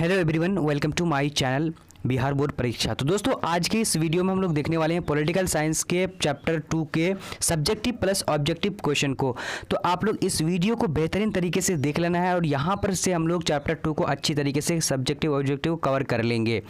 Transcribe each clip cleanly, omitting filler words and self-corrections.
Hello everyone, welcome to my channel Bihar board परीक्षा। तो दोस्तों, आज के इस वीडियो में हम लोग देखने वाले हैं पॉलिटिकल साइंस के चैप्टर 2 के सब्जेक्टिव प्लस ऑब्जेक्टिव क्वेश्चन को। तो आप लोग इस वीडियो को बेहतरीन तरीके से देख लेना है और यहाँ पर से हम लोग चैप्टर 2 को अच्छी तरीके से सब्जेक्टिव ऑब्जेक्टिव कवर कर लेंगे,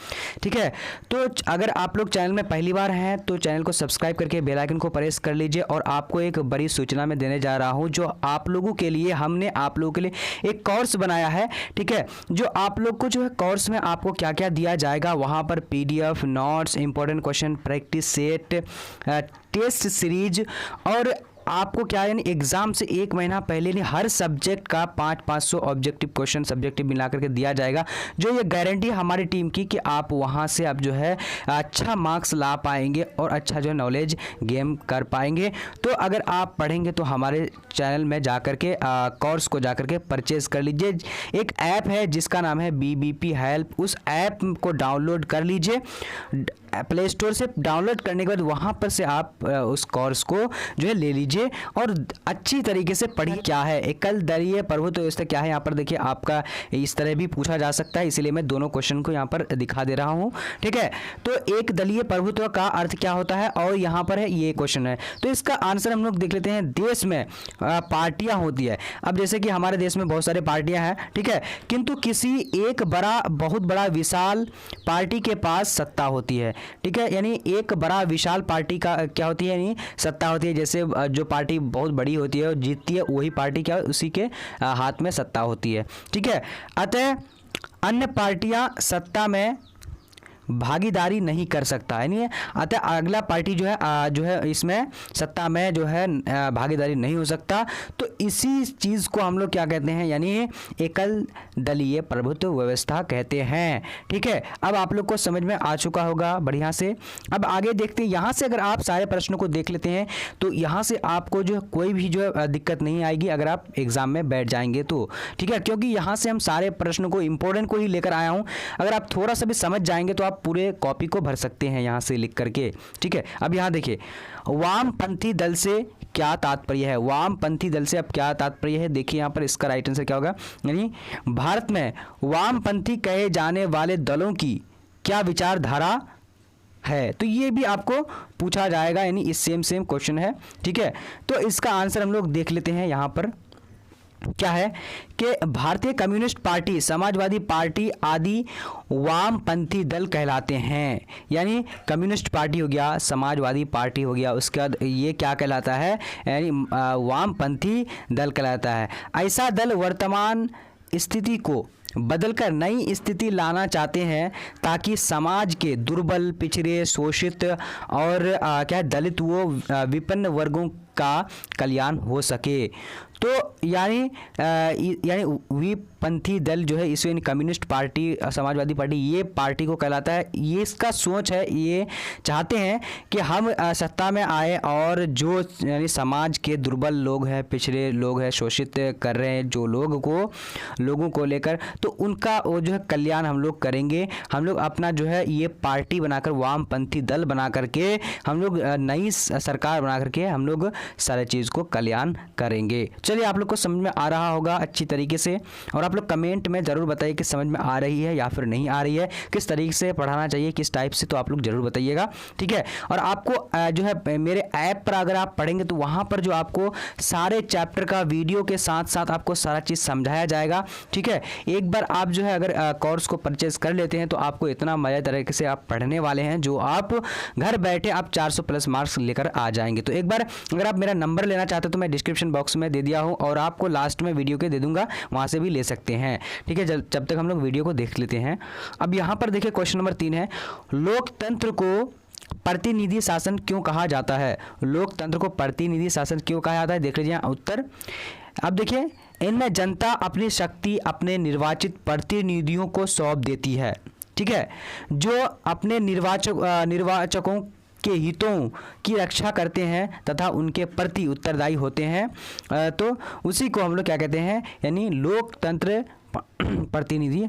ठीक है। तो अगर आप लोग चैनल में पहली बार हैं तो चैनल को सब्सक्राइब करके बेल आइकन को प्रेस कर लीजिए। और आपको एक बड़ी सूचना में देने जा रहा हूँ, जो आप लोगों के लिए हमने आप लोगों के लिए एक कोर्स बनाया है, ठीक है। जो आप लोग को जो है कोर्स में आपको क्या क्या दिया जाएगा, वहाँ पर PDF, notes, important question, practice set, test series और आपको क्या यानी एग्जाम से एक महीना पहले नहीं हर सब्जेक्ट का 500 ऑब्जेक्टिव क्वेश्चन सब्जेक्टिव मिला करके दिया जाएगा। जो ये गारंटी है हमारी टीम की कि आप वहाँ से आप जो है अच्छा मार्क्स ला पाएंगे और अच्छा जो है नॉलेज गेम कर पाएंगे। तो अगर आप पढ़ेंगे तो हमारे चैनल में जा करके कोर्स को जा करके परचेज कर लीजिए। एक ऐप है जिसका नाम है BBP हेल्प, उस ऐप को डाउनलोड कर लीजिए प्ले स्टोर से। डाउनलोड करने के बाद वहाँ पर से आप उस कोर्स को जो है ले लीजिए और अच्छी तरीके से पढ़िए। क्या है एकल दलीय प्रभुत्व व्यवस्था क्या है, यहाँ पर देखिए आपका इस तरह भी पूछा जा सकता है, इसीलिए मैं दोनों क्वेश्चन को यहाँ पर दिखा दे रहा हूँ, ठीक है। तो एक दलीय प्रभुत्व का अर्थ क्या होता है और यहाँ पर है ये क्वेश्चन है। तो इसका आंसर हम लोग देख लेते हैं। देश में पार्टियां होती है। अब जैसे कि हमारे देश में बहुत सारे पार्टियां हैं, ठीक है, किंतु किसी एक बहुत बड़ा विशाल पार्टी के पास सत्ता होती है, ठीक है। यानी एक बड़ा विशाल पार्टी का क्या होती है, यानी सत्ता होती है। जैसे जो पार्टी बहुत बड़ी होती है और जीतती है वही पार्टी क्या उसी के हाथ में सत्ता होती है, ठीक है। अतः अन्य पार्टियां सत्ता में भागीदारी नहीं कर सकता, यानी अतः अगला पार्टी जो है इसमें सत्ता में जो है भागीदारी नहीं हो सकता। तो इसी चीज़ को हम लोग क्या कहते हैं, यानी एकल दलीय प्रभुत्व व्यवस्था कहते हैं, ठीक है। अब आप लोग को समझ में आ चुका होगा बढ़िया से। अब आगे देखते हैं। यहाँ से अगर आप सारे प्रश्नों को देख लेते हैं तो यहाँ से आपको जो है कोई भी जो है दिक्कत नहीं आएगी अगर आप एग्जाम में बैठ जाएंगे तो, ठीक है। क्योंकि यहाँ से हम सारे प्रश्नों को इंपॉर्टेंट को ही लेकर आया हूँ। अगर आप थोड़ा सा भी समझ जाएंगे तो आप पूरे कॉपी को भर सकते हैं यहाँ से लिख करके, ठीक है। अब यहाँ देखिए, वामपंथी दल से क्या तात्पर्य है। वामपंथी दल से अब क्या तात्पर्य है, देखिए यहाँ पर इसका राइट आंसर क्या होगा, यानी भारत में वामपंथी कहे जाने वाले दलों की क्या विचारधारा है। तो ये भी आपको पूछा जाएगा, यानी इस सेम क्वेश्चन है, ठीक है। तो इसका आंसर हम लोग देख लेते हैं। यहाँ पर क्या है कि भारतीय कम्युनिस्ट पार्टी, समाजवादी पार्टी आदि वामपंथी दल कहलाते हैं। यानी कम्युनिस्ट पार्टी हो गया, समाजवादी पार्टी हो गया, उसके बाद ये क्या कहलाता है, यानी वामपंथी दल कहलाता है। ऐसा दल वर्तमान स्थिति को बदलकर नई स्थिति लाना चाहते हैं ताकि समाज के दुर्बल, पिछड़े, शोषित और क्या दलित व विपन्न वर्गों का कल्याण हो सके। तो यानी विपंथी दल जो है इसमें कम्युनिस्ट पार्टी, समाजवादी पार्टी, ये पार्टी को कहलाता है। ये इसका सोच है, ये चाहते हैं कि हम सत्ता में आए और जो यानी समाज के दुर्बल लोग हैं, पिछड़े लोग हैं, शोषित कर रहे हैं जो लोगों को लेकर, तो उनका वो जो है कल्याण हम लोग करेंगे। हम लोग अपना जो है ये पार्टी बनाकर, वामपंथी दल बना करके हम लोग नई सरकार बना करके हम लोग सारे चीज़ को कल्याण करेंगे। चलिए, आप लोग को समझ में आ रहा होगा अच्छी तरीके से, और आप लोग कमेंट में ज़रूर बताइए कि समझ में आ रही है या फिर नहीं आ रही है, किस तरीके से पढ़ाना चाहिए, किस टाइप से, तो आप लोग ज़रूर बताइएगा, ठीक है। और आपको जो है मेरे ऐप पर अगर आप पढ़ेंगे तो वहाँ पर जो आपको सारे चैप्टर का वीडियो के साथ साथ आपको सारा चीज़ समझाया जाएगा, ठीक है। एक बार आप जो है अगर कोर्स को परचेज कर लेते हैं तो आपको इतना मज़े तरीके से आप पढ़ने वाले हैं जो आप घर बैठे आप 400 प्लस मार्क्स लेकर आ जाएंगे। तो एक बार अगर आप मेरा नंबर लेना चाहते हो तो मैं डिस्क्रिप्शन बॉक्स में दे दिया हूँ और आपको लास्ट में वीडियो के दे दूंगा, वहाँ से भी ले सकते हैं, ठीक है। जब तक हम लोग वीडियो को देख लेते हैं। अब यहाँ पर देखिए क्वेश्चन नंबर 3 है, लोकतंत्र को प्रतिनिधि शासन क्यों कहा जाता है। लोकतंत्र को प्रतिनिधि शासन क्यों कहा जाता है, देख लीजिए उत्तर। अब देखिए, इनमें जनता अपनी शक्ति अपने निर्वाचित प्रतिनिधियों को सौंप देती है, ठीक है, जो अपने निर्वाचकों के हितों की रक्षा करते हैं तथा उनके प्रति उत्तरदायी होते हैं। तो उसी को हम लोग क्या कहते हैं, यानी लोकतंत्र प्रतिनिधि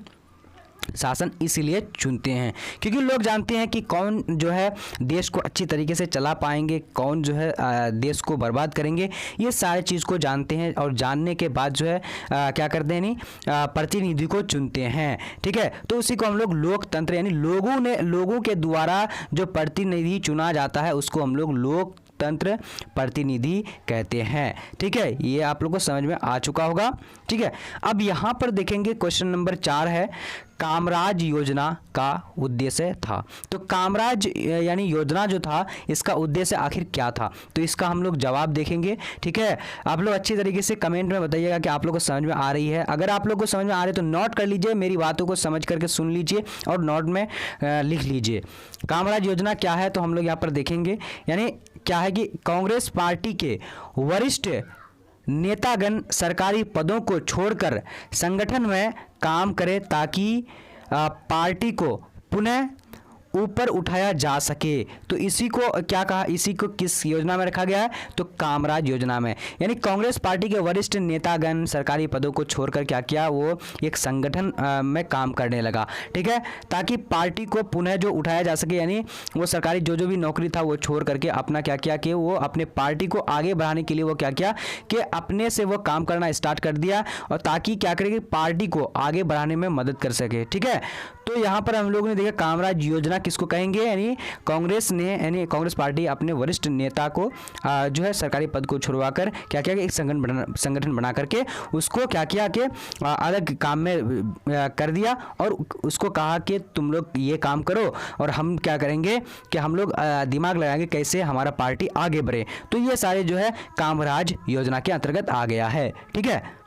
शासन इसीलिए चुनते हैं क्योंकि लोग जानते हैं कि कौन जो है देश को अच्छी तरीके से चला पाएंगे, कौन जो है देश को बर्बाद करेंगे, ये सारे चीज़ को जानते हैं और जानने के बाद जो है क्या करते हैं, नहीं प्रतिनिधि को चुनते हैं। ठीक है, तो उसी को हम लोग लोकतंत्र यानी लोगों के द्वारा जो प्रतिनिधि चुना जाता है उसको हम लोग लोकतंत्र प्रतिनिधि कहते हैं। ठीक है, ये आप लोग को समझ में आ चुका होगा। ठीक है, अब यहाँ पर देखेंगे क्वेश्चन नंबर 4 है कामराज योजना का उद्देश्य था। तो कामराज यानी योजना जो था इसका उद्देश्य आखिर क्या था, तो इसका हम लोग जवाब देखेंगे। ठीक है, आप लोग अच्छी तरीके से कमेंट में बताइएगा कि आप लोग को समझ में आ रही है। अगर आप लोग को समझ में आ रही है तो नोट कर लीजिए, मेरी बातों को समझ करके सुन लीजिए और नोट में लिख लीजिए। कामराज योजना क्या है तो हम लोग यहाँ पर देखेंगे, यानी क्या है कि कांग्रेस पार्टी के वरिष्ठ नेतागण सरकारी पदों को छोड़कर संगठन में काम करें ताकि पार्टी को पुनः ऊपर उठाया जा सके। तो इसी को क्या कहा, इसी को किस योजना में रखा गया है, तो कामराज योजना में। यानी कांग्रेस पार्टी के वरिष्ठ नेतागण सरकारी पदों को छोड़कर क्या किया, वो एक संगठन में काम करने लगा। ठीक है, ताकि पार्टी को पुनः जो उठाया जा सके, यानी वो सरकारी जो भी नौकरी था वो छोड़ करके अपना क्या किया कि वो अपने पार्टी को आगे बढ़ाने के लिए वो क्या किया कि अपने से वो काम करना स्टार्ट कर दिया, और ताकि क्या करेगी पार्टी को आगे बढ़ाने में मदद कर सके। ठीक है, तो यहाँ पर हम लोगों ने देखा कामराज योजना किसको कहेंगे, यानी कांग्रेस पार्टी अपने वरिष्ठ नेता को जो है सरकारी पद को छुड़वाकर क्या किया कि एक संगठन बना करके उसको क्या किया कि अलग काम में कर दिया, और उसको कहा कि तुम लोग ये काम करो और हम क्या करेंगे कि हम लोग दिमाग लगाएंगे कैसे हमारा पार्टी आगे बढ़े। तो ये सारे जो है कामराज योजना के अंतर्गत आ गया है। ठीक है,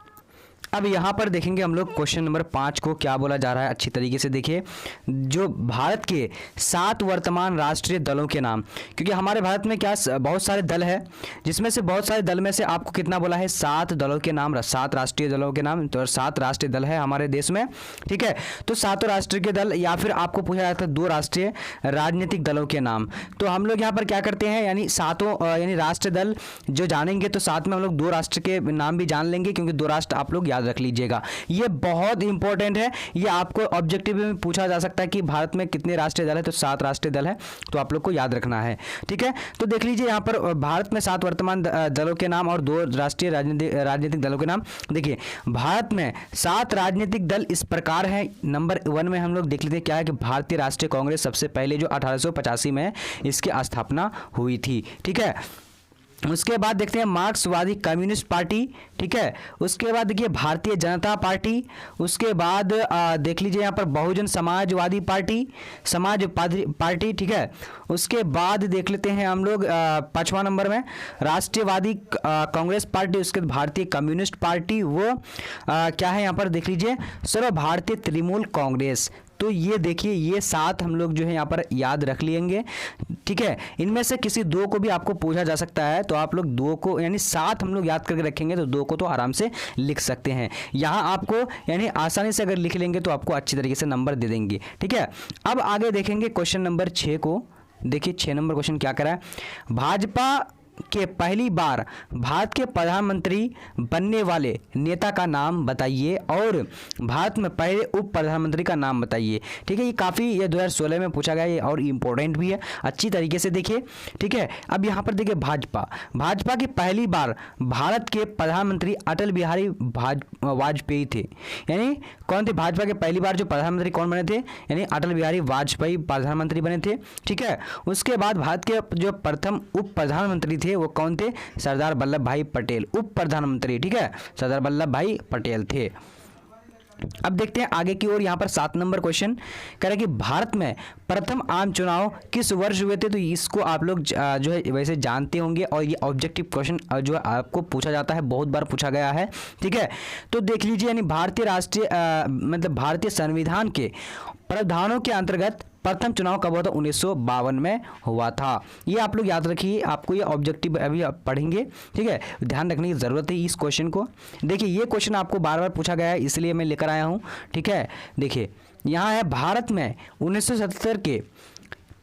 अब यहाँ पर देखेंगे हम लोग क्वेश्चन नंबर 5 को क्या बोला जा रहा है, अच्छी तरीके से देखिए। जो भारत के 7 वर्तमान राष्ट्रीय दलों के नाम, क्योंकि हमारे भारत में क्या बहुत सारे दल है, जिसमें से बहुत सारे दल में से आपको कितना बोला है, 7 दलों के नाम, 7 राष्ट्रीय दलों के नाम। तो 7 राष्ट्रीय दल है हमारे देश में। ठीक है, तो 7 राष्ट्रीय के दल, या फिर आपको पूछा जाता है 2 राष्ट्रीय राजनीतिक दलों के नाम। तो हम लोग यहाँ पर क्या करते हैं, यानी यानी राष्ट्रीय दल जो जानेंगे तो साथ में हम लोग 2 राष्ट्र के नाम भी जान लेंगे, क्योंकि 2 राष्ट्र आप लोग याद रख लीजिएगा, ये बहुत इंपॉर्टेंट है। ये आपको ऑब्जेक्टिव में पूछा जा सकता है कि भारत में कितने राष्ट्रीय दल है, तो 7 राष्ट्रीय दल है, तो आप लोग को याद रखना है। ठीक है, तो देख लीजिए यहाँ पर भारत में 7 वर्तमान दलों के नाम और 2 राष्ट्रीय राजनीतिक दलों के नाम। देखिए भारत में 7 राजनीतिक दल इस प्रकार है। नंबर 1 में हम लोग देख लेते हैं क्या है कि भारतीय राष्ट्रीय कांग्रेस सबसे पहले जो 1885 में इसकी स्थापना हुई थी। ठीक है, उसके बाद देखते हैं मार्क्सवादी कम्युनिस्ट पार्टी। ठीक है, उसके बाद देखिए भारतीय जनता पार्टी। उसके बाद देख लीजिए यहाँ पर बहुजन समाजवादी पार्टी। ठीक है, उसके बाद देख लेते हैं हम लोग 5वां नंबर में राष्ट्रवादी कांग्रेस पार्टी। उसके बाद भारतीय कम्युनिस्ट पार्टी, वो क्या है यहाँ पर देख लीजिए सर्व भारतीय तृणमूल कांग्रेस। तो ये देखिए ये 7 हम लोग जो है यहाँ पर याद रख लेंगे। ठीक है, इनमें से किसी 2 को भी आपको पूछा जा सकता है, तो आप लोग 2 को यानी 7 हम लोग याद करके रखेंगे तो 2 को तो आराम से लिख सकते हैं। यहाँ आपको यानी आसानी से अगर लिख लेंगे तो आपको अच्छी तरीके से नंबर दे देंगे। ठीक है, अब आगे देखेंगे क्वेश्चन नंबर 6 को। देखिए 6 नंबर क्वेश्चन क्या करा है, भाजपा के पहली बार भारत के प्रधानमंत्री बनने वाले नेता का नाम बताइए और भारत में पहले उप प्रधानमंत्री का नाम बताइए। ठीक है, ये काफ़ी ये 2016 में पूछा गया है और इम्पोर्टेंट भी है, अच्छी तरीके से देखिए। ठीक है, अब यहाँ पर देखिए भाजपा की पहली बार भारत के प्रधानमंत्री अटल बिहारी वाजपेयी थे। यानी कौन थे, भाजपा के पहली बार जो प्रधानमंत्री कौन बने थे, यानी अटल बिहारी वाजपेयी प्रधानमंत्री बने थे। ठीक है, उसके बाद भारत के जो प्रथम उप प्रधानमंत्री थे वो कौन थे, सरदार वल्लभ भाई पटेल उप प्रधानमंत्री। ठीक है, सरदार वल्लभ भाई पटेल थे। अब देखते हैं आगे की ओर। यहाँ पर 7 नंबर क्वेश्चन कह रहा है कि भारत में प्रथम आम चुनाव किस वर्ष हुए थे। तो इसको आप लोग जो है वैसे जानते होंगे, और ये ऑब्जेक्टिव क्वेश्चन जो आपको पूछा जाता है, बहुत बार पूछा गया है। ठीक है, तो देख लीजिए यानी भारतीय संविधान के प्रावधानों के अंतर्गत प्रथम चुनाव कब हुआ था, 1952 में हुआ था। ये आप लोग याद रखिए, आपको ये ऑब्जेक्टिव अभी आप पढ़ेंगे। ठीक है, ध्यान रखने की ज़रूरत है इस क्वेश्चन को। देखिए ये क्वेश्चन आपको बार बार पूछा गया है, इसलिए मैं लेकर आया हूँ। ठीक है, देखिए यहाँ है भारत में 1977 के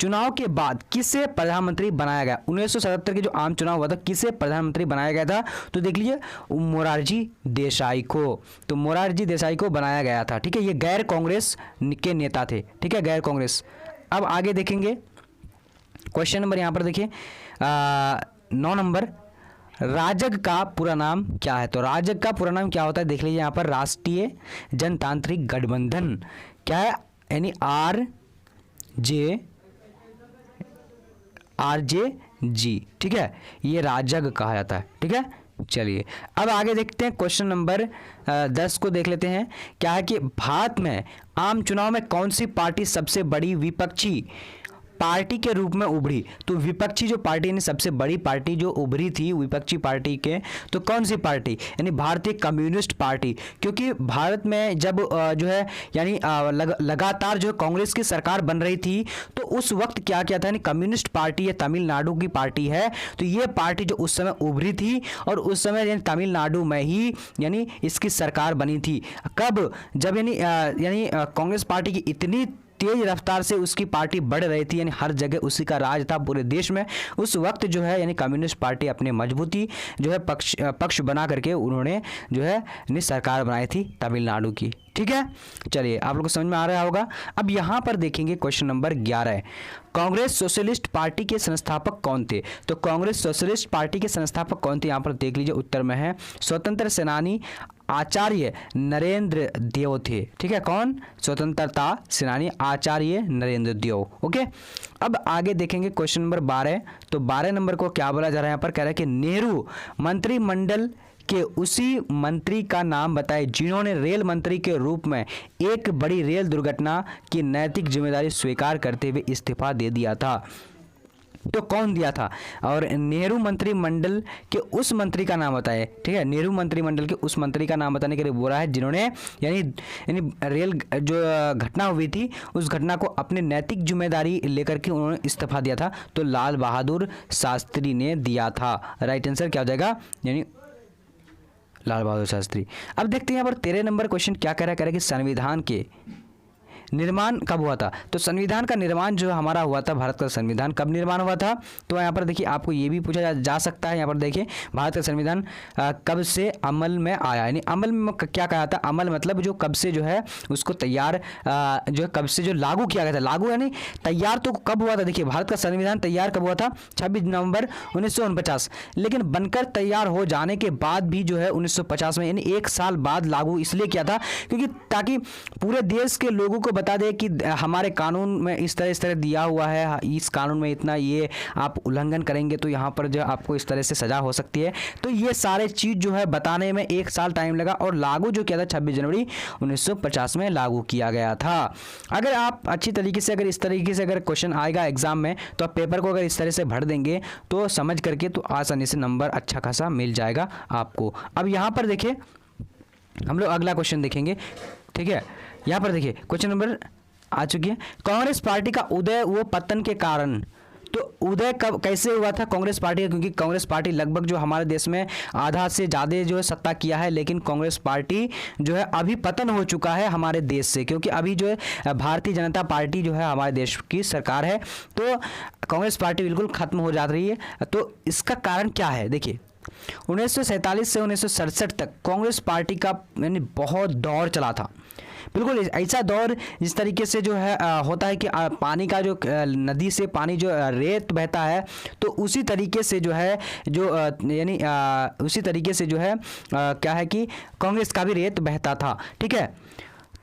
चुनाव के बाद किसे प्रधानमंत्री बनाया गया? 1977 के जो आम चुनाव हुआ था, किसे प्रधानमंत्री बनाया गया था? तो देख लीजिए, मोरारजी देसाई को। तो मोरारजी देसाई को बनाया गया था। ठीक है, ये गैर कांग्रेस के नेता थे। ठीक है, गैर कांग्रेस। अब आगे देखेंगे क्वेश्चन नंबर, यहाँ पर देखिए 9 नंबर, राजग का पूरा नाम क्या है? तो राजग का पूरा नाम क्या होता है? देख लीजिए यहाँ पर, राष्ट्रीय जनतांत्रिक गठबंधन। क्या है? यानी RJG। ठीक है, ये राजग कहा जाता है। ठीक है, चलिए अब आगे देखते हैं क्वेश्चन नंबर 10 को देख लेते हैं। क्या है कि भारत में आम चुनाव में कौन सी पार्टी सबसे बड़ी विपक्षी पार्टी के रूप में उभरी? तो विपक्षी जो पार्टी यानी सबसे बड़ी पार्टी जो उभरी थी विपक्षी पार्टी के, तो कौन सी पार्टी? यानी भारतीय कम्युनिस्ट पार्टी। क्योंकि भारत में जब जो है यानी लगातार जो कांग्रेस की सरकार बन रही थी, तो उस वक्त क्या किया था, यानी कम्युनिस्ट पार्टी, ये तमिलनाडु की पार्टी है, तो ये पार्टी जो उस समय उभरी थी और उस समय यानी तमिलनाडु में ही यानी इसकी सरकार बनी थी। कब? जब यानी कांग्रेस पार्टी की इतनी तेज रफ्तार से उसकी पार्टी बढ़ रही थी, यानी हर जगह उसी का राज था पूरे देश में। उस वक्त जो है यानी कम्युनिस्ट पार्टी अपने मजबूती जो है पक्ष बना करके उन्होंने जो है सरकार बनाई थी तमिलनाडु की। ठीक है, चलिए आप लोग को समझ में आ रहा होगा। अब यहाँ पर देखेंगे question number 11, Congress socialist party के संस्थापक कौन थे? तो कांग्रेस सोशलिस्ट पार्टी के संस्थापक कौन थे? यहाँ पर देख लीजिए, उत्तर में है स्वतंत्र सेनानी आचार्य नरेंद्र देव थे। ठीक है, कौन? स्वतंत्रता सेनानी आचार्य नरेंद्र देव। ओके, अब आगे देखेंगे क्वेश्चन नंबर 12। तो 12 नंबर को क्या बोला जा रहा है? यहाँ पर कह रहा है कि नेहरू मंत्रिमंडल के उसी मंत्री का नाम बताए जिन्होंने रेल मंत्री के रूप में एक बड़ी रेल दुर्घटना की नैतिक जिम्मेदारी स्वीकार करते हुए इस्तीफा दे दिया था। तो कौन दिया था? और नेहरू मंत्रिमंडल के उस मंत्री का नाम बताए। ठीक है, नेहरू मंत्रिमंडल के उस मंत्री का नाम बताने के लिए बोला है जिन्होंने यानी रेल जो घटना हुई थी उस घटना को अपनी नैतिक जिम्मेदारी लेकर के उन्होंने इस्तीफा दिया था। तो लाल बहादुर शास्त्री ने दिया था। राइट आंसर क्या हो जाएगा? यानी लाल बहादुर शास्त्री। अब देखते हैं यहाँ पर 13 नंबर क्वेश्चन क्या कह रहा है कि संविधान के निर्माण कब हुआ था? तो संविधान का निर्माण जो हमारा हुआ था, भारत का संविधान कब निर्माण हुआ था? तो यहाँ पर देखिए आपको ये भी पूछा जा सकता है। यहाँ पर देखिए भारत का संविधान कब से अमल में आया, यानी अमल में क्या कहा था? अमल मतलब जो कब से जो है उसको तैयार जो है कब से जो लागू किया गया था। लागू यानी तैयार तो कब हुआ था? देखिए भारत का संविधान तैयार कब हुआ था? 26 नवंबर 1949। लेकिन बनकर तैयार हो जाने के बाद भी जो है 1950 में यानी 1 साल बाद लागू इसलिए किया था क्योंकि ताकि पूरे देश के लोगों को बता दे कि हमारे कानून में इस तरह दिया हुआ है, इस कानून में इतना ये आप उल्लंघन करेंगे तो यहाँ पर जो आपको इस तरह से सजा हो सकती है। तो ये सारे चीज़ जो है बताने में 1 साल टाइम लगा और लागू जो किया था 26 जनवरी 1950 में लागू किया गया था। अगर आप अच्छी तरीके से अगर इस तरीके से अगर क्वेश्चन आएगा एग्जाम में तो आप पेपर को अगर इस तरह से भर देंगे तो समझ करके तो आसानी से नंबर अच्छा खासा मिल जाएगा आपको। अब यहाँ पर देखिए हम लोग अगला क्वेश्चन देखेंगे। ठीक है, यहाँ पर देखिए क्वेश्चन नंबर आ चुकी है, कांग्रेस पार्टी का उदय व पतन के कारण। तो उदय कब कैसे हुआ था कांग्रेस पार्टी का? क्योंकि कांग्रेस पार्टी लगभग जो हमारे देश में आधा से ज़्यादा जो है सत्ता किया है, लेकिन कांग्रेस पार्टी जो है अभी पतन हो चुका है हमारे देश से, क्योंकि अभी जो है भारतीय जनता पार्टी जो है हमारे देश की सरकार है, तो कांग्रेस पार्टी बिल्कुल खत्म हो जा रही है। तो इसका कारण क्या है? देखिए 1947 से 1967 तक कांग्रेस पार्टी का यानी बहुत दौर चला था, बिल्कुल ऐसा दौर जिस तरीके से जो है होता है कि पानी का जो नदी से पानी जो रेत बहता है, तो उसी तरीके से जो है जो यानी उसी तरीके से जो है क्या है कि कांग्रेस का भी रेत बहता था। ठीक है,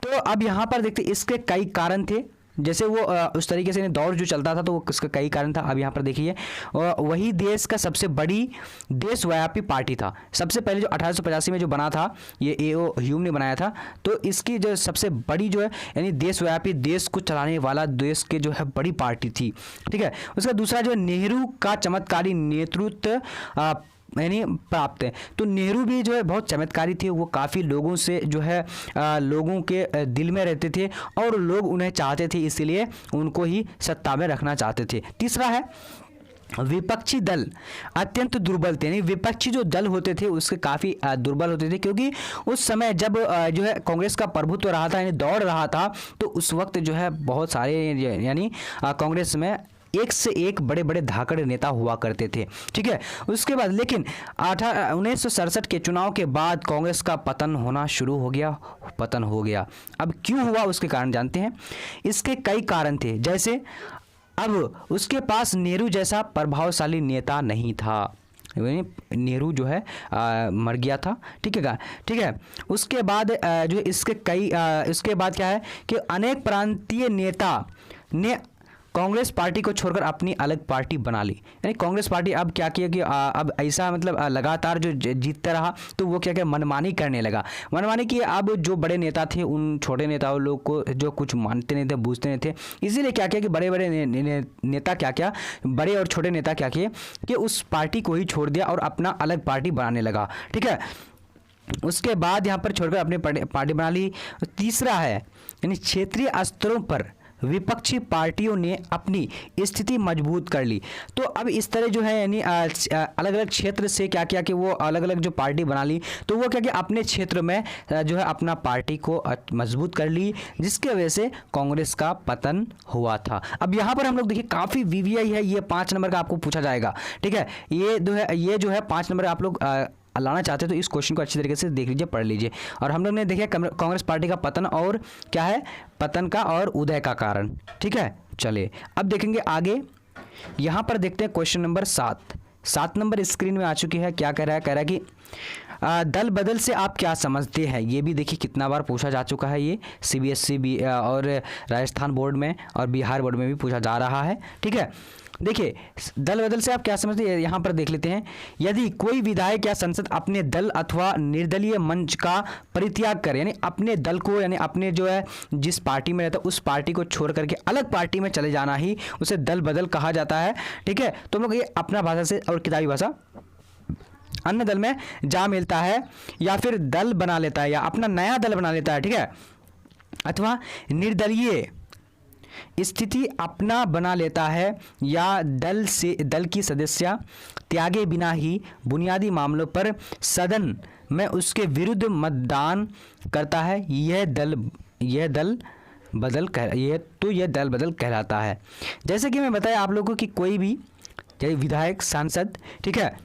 तो अब यहाँ पर देखते इसके कई कारण थे, जैसे वो उस तरीके से दौर जो चलता था तो वो इसका कई कारण था। अब यहाँ पर देखिए वही देश का सबसे बड़ी देशव्यापी पार्टी था। सबसे पहले जो 1885 में जो बना था ये A.O. ह्यूम ने बनाया था, तो इसकी जो सबसे बड़ी जो है यानी देशव्यापी देश को चलाने वाला देश के जो है बड़ी पार्टी थी। ठीक है, उसका दूसरा जो नेहरू का चमत्कारी नेतृत्व यानी प्राप्त है। तो नेहरू भी जो है बहुत चमत्कारी थे, वो काफ़ी लोगों से जो है लोगों के दिल में रहते थे और लोग उन्हें चाहते थे, इसलिए उनको ही सत्ता में रखना चाहते थे। तीसरा है विपक्षी दल अत्यंत दुर्बल थे, यानी विपक्षी जो दल होते थे उसके काफ़ी दुर्बल होते थे, क्योंकि उस समय जब जो है कांग्रेस का प्रभुत्व रहा था, यानी दौड़ रहा था, तो उस वक्त जो है बहुत सारे यानी कांग्रेस में एक से एक बड़े बड़े धाकड़ नेता हुआ करते थे। ठीक है, उसके बाद लेकिन 1967 के चुनाव के बाद कांग्रेस का पतन होना शुरू हो गया, पतन हो गया। अब क्यों हुआ उसके कारण जानते हैं। इसके कई कारण थे, जैसे अब उसके पास नेहरू जैसा प्रभावशाली नेता नहीं था, नेहरू जो है मर गया था। ठीक है, ठीक है। उसके बाद जो इसके बाद क्या है कि अनेक प्रांतीय नेता ने कांग्रेस पार्टी को छोड़कर अपनी अलग पार्टी बना ली। यानी कांग्रेस पार्टी अब क्या किया कि अब ऐसा मतलब लगातार जो जीतता रहा, तो वो क्या मनमानी करने लगा। मनमानी की अब जो बड़े नेता थे उन छोटे नेताओं लोग को जो कुछ मानते नहीं थे, बूझते नहीं थे, इसीलिए क्या किया कि बड़े बड़े नेता क्या बड़े और छोटे नेता क्या किए कि उस पार्टी को ही छोड़ दिया और अपना अलग पार्टी बनाने लगा। ठीक है, उसके बाद यहाँ पर छोड़कर अपनी पार्टी बना ली। तीसरा है यानी क्षेत्रीय स्तरों पर विपक्षी पार्टियों ने अपनी स्थिति मजबूत कर ली। तो अब इस तरह जो है यानी अलग अलग क्षेत्र से क्या किया कि वो अलग अलग जो पार्टी बना ली, तो वो क्या कि अपने क्षेत्र में जो है अपना पार्टी को मजबूत कर ली, जिसकी वजह से कांग्रेस का पतन हुआ था। अब यहाँ पर हम लोग देखिए काफ़ी वीवीआई है, ये 5 नंबर का आपको पूछा जाएगा। ठीक है, ये जो है 5 नंबर आप लोग लाना चाहते हैं तो इस क्वेश्चन को अच्छी तरीके से देख लीजिए, पढ़ लीजिए। और हम लोग ने देखा कांग्रेस पार्टी का पतन और क्या है, पतन का और उदय का कारण। ठीक है, चलिए अब देखेंगे आगे। यहाँ पर देखते हैं क्वेश्चन नंबर 7 नंबर स्क्रीन में आ चुकी है। क्या कह रहा है, कह रहा है कि दल बदल से आप क्या समझते हैं। ये भी देखिए कितना बार पूछा जा चुका है, ये CBSE भी और राजस्थान बोर्ड में और बिहार बोर्ड में भी पूछा जा रहा है। ठीक है, देखिए दल बदल से आप क्या समझते हैं, यहाँ पर देख लेते हैं। यदि कोई विधायक या सांसद अपने दल अथवा निर्दलीय मंच का परित्याग करे, यानी अपने दल को यानी अपने जो है जिस पार्टी में रहता है उस पार्टी को छोड़ करके अलग पार्टी में चले जाना ही उसे दल बदल कहा जाता है। ठीक है, तो हम लोग ये अपना भाषा से और किताबी भाषा अन्य दल में जा मिलता है या फिर दल बना लेता है या अपना नया दल बना लेता है। ठीक है, अथवा निर्दलीय स्थिति अपना बना लेता है या दल की सदस्य त्यागे बिना ही बुनियादी मामलों पर सदन में उसके विरुद्ध मतदान करता है, यह दल बदल कहलाता है। जैसे कि मैं बताया आप लोगों को कि कोई भी विधायक सांसद, ठीक है,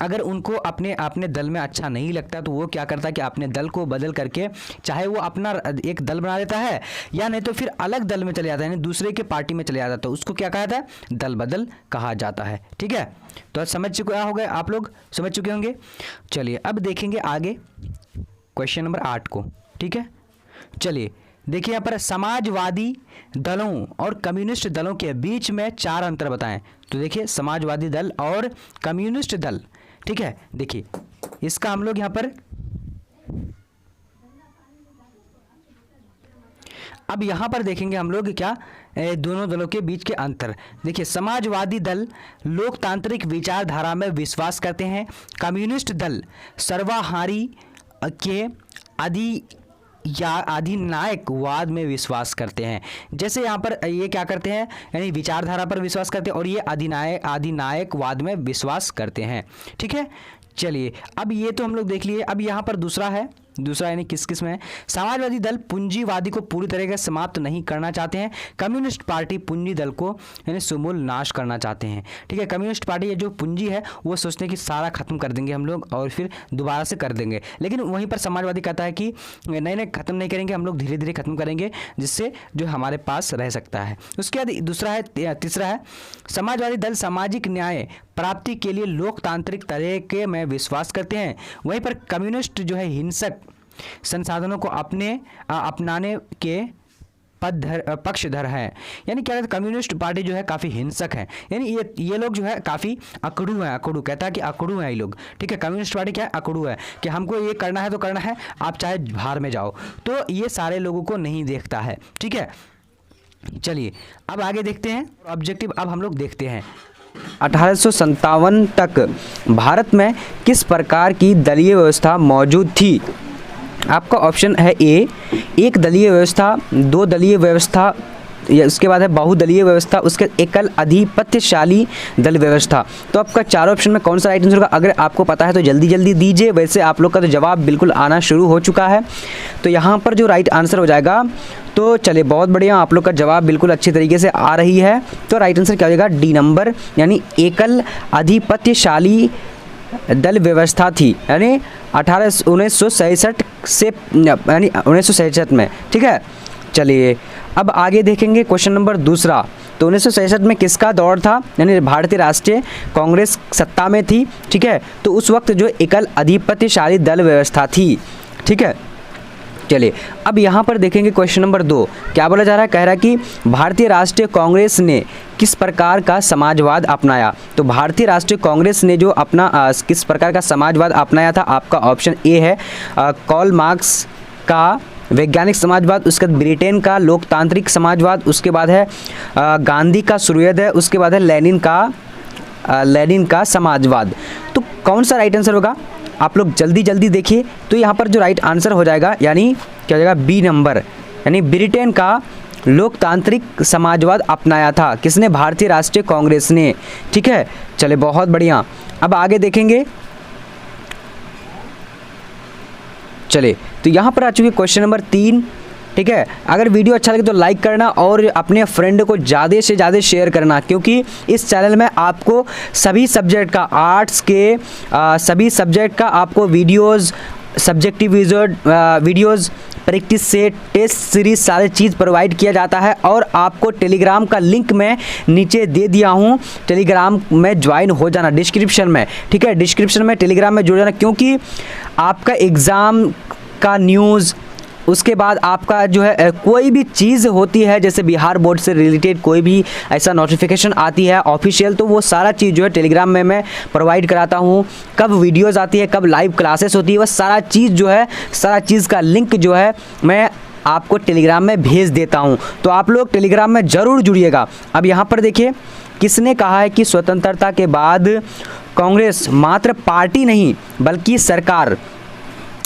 अगर उनको अपने दल में अच्छा नहीं लगता तो वो क्या करता है कि अपने दल को बदल करके चाहे वो अपना एक दल बना लेता है या नहीं तो फिर अलग दल में चले जाता है, यानी दूसरे के पार्टी में चले जाता है, तो उसको क्या कहा जाता है, दल बदल कहा जाता है। ठीक है, तो समझ चुके हो गए आप लोग, समझ चुके होंगे। चलिए अब देखेंगे आगे क्वेश्चन नंबर 8 को। ठीक है, चलिए देखिए यहाँ पर समाजवादी दलों और कम्युनिस्ट दलों के बीच में 4 अंतर बताएं। तो देखिए समाजवादी दल और कम्युनिस्ट दल, ठीक है, देखिए इसका हम लोग यहाँ पर अब यहाँ पर देखेंगे हम लोग क्या दोनों दलों के बीच के अंतर। देखिए समाजवादी दल लोकतांत्रिक विचारधारा में विश्वास करते हैं, कम्युनिस्ट दल सर्वाहारी के अधिनायकवाद में विश्वास करते हैं। जैसे यहाँ पर ये क्या करते हैं, यानी विचारधारा पर विश्वास करते हैं और ये अधिनायकवाद में विश्वास करते हैं। ठीक है, चलिए अब ये तो हम लोग देख लिए। अब यहाँ पर दूसरा यानी किस में है, समाजवादी दल पूंजीवादी को पूरी तरह से समाप्त नहीं करना चाहते हैं, कम्युनिस्ट पार्टी पूंजी दल को यानी समूल नाश करना चाहते हैं। ठीक है, कम्युनिस्ट पार्टी ये जो पूंजी है वो सोचते हैं कि सारा खत्म कर देंगे हम लोग और फिर दोबारा से कर देंगे, लेकिन वहीं पर समाजवादी कहता है कि नहीं खत्म नहीं करेंगे, हम लोग धीरे धीरे खत्म करेंगे जिससे जो हमारे पास रह सकता है। उसके बाद तीसरा है समाजवादी दल सामाजिक न्याय प्राप्ति के लिए लोकतांत्रिक तरीके में विश्वास करते हैं, वहीं पर कम्युनिस्ट जो है हिंसक संसाधनों को अपनाने के पक्षधर है। यानी क्या कहते हैं, कम्युनिस्ट पार्टी जो है काफ़ी हिंसक है, यानी ये लोग जो है काफ़ी अकड़ू हैं, कहता है कि अकड़ू हैं ये लोग। ठीक है, कम्युनिस्ट पार्टी क्या है, अकड़ू है कि हमको ये करना है तो करना है, आप चाहे बाहर में जाओ, तो ये सारे लोगों को नहीं देखता है। ठीक है, चलिए अब आगे देखते हैं ऑब्जेक्टिव। अब हम लोग देखते हैं 1857 तक भारत में किस प्रकार की दलीय व्यवस्था मौजूद थी। आपका ऑप्शन है ए, एक दलीय व्यवस्था, 2 दलीय व्यवस्था, उसके बाद है बहुदलीय व्यवस्था, उसके एकल अधिपत्यशाली दल व्यवस्था। तो आपका चारों ऑप्शन में कौन सा राइट आंसर होगा? अगर आपको पता है तो जल्दी जल्दी दीजिए। वैसे आप लोग का तो जवाब बिल्कुल आना शुरू हो चुका है। तो यहाँ पर जो राइट आंसर हो जाएगा, तो चलिए बहुत बढ़िया, आप लोग का जवाब बिल्कुल अच्छी तरीके से आ रही है। तो राइट आंसर क्या हो जाएगा? डी नंबर, यानी एकल अधिपत्यशाली दल व्यवस्था थी, यानी 1966 से, यानी 1966 में। ठीक है, चलिए अब आगे देखेंगे क्वेश्चन नंबर दूसरा। तो 1966 में किसका दौर था? यानी भारतीय राष्ट्रीय कांग्रेस सत्ता में थी। ठीक है, तो उस वक्त जो एकल अधिपत्यशाली दल व्यवस्था थी। ठीक है, चलिए अब यहाँ पर देखेंगे क्वेश्चन नंबर 2। क्या बोला जा रहा है? कह रहा है कि भारतीय राष्ट्रीय कांग्रेस ने किस प्रकार का समाजवाद अपनाया? तो भारतीय राष्ट्रीय कांग्रेस ने जो अपना किस प्रकार का समाजवाद अपनाया था? आपका ऑप्शन ए है कार्ल मार्क्स का वैज्ञानिक समाजवाद, उसके बाद ब्रिटेन का लोकतांत्रिक समाजवाद, उसके बाद है गांधी का सूर्योदय, उसके बाद है लेनिन का समाजवाद। तो कौन सा राइट आंसर होगा? आप लोग जल्दी जल्दी देखिए। तो यहाँ पर जो राइट आंसर हो जाएगा, यानी क्या हो जाएगा? बी नंबर, यानी ब्रिटेन का लोकतांत्रिक समाजवाद अपनाया था। किसने? भारतीय राष्ट्रीय कांग्रेस ने। ठीक है, चले बहुत बढ़िया। अब आगे देखेंगे, चले तो यहाँ पर आ चुके क्वेश्चन नंबर 3। ठीक है, अगर वीडियो अच्छा लगे तो लाइक करना और अपने फ्रेंड को ज़्यादा से ज़्यादा शेयर करना, क्योंकि इस चैनल में आपको सभी सब्जेक्ट का, आर्ट्स के सभी सब्जेक्ट का आपको videos, subjective videos, practice set, test series, सारे चीज़ प्रोवाइड किया जाता है। और आपको टेलीग्राम का लिंक मैं नीचे दे दिया हूँ, टेलीग्राम में ज्वाइन हो जाना डिस्क्रिप्शन में। ठीक है, डिस्क्रिप्शन में टेलीग्राम में जुड़ जाना, क्योंकि आपका एग्ज़ाम का न्यूज़, उसके बाद आपका जो है कोई भी चीज़ होती है, जैसे बिहार बोर्ड से रिलेटेड कोई भी ऐसा नोटिफिकेशन आती है ऑफिशियल, तो वो सारा चीज़ जो है टेलीग्राम में मैं प्रोवाइड कराता हूँ। कब वीडियोज़ आती है, कब लाइव क्लासेस होती है, वह सारा चीज़ जो है, सारा चीज़ का लिंक जो है मैं आपको टेलीग्राम में भेज देता हूँ। तो आप लोग टेलीग्राम में ज़रूर जुड़िएगा। अब यहाँ पर देखिए, किसने कहा है कि स्वतंत्रता के बाद कांग्रेस मात्र पार्टी नहीं बल्कि सरकार,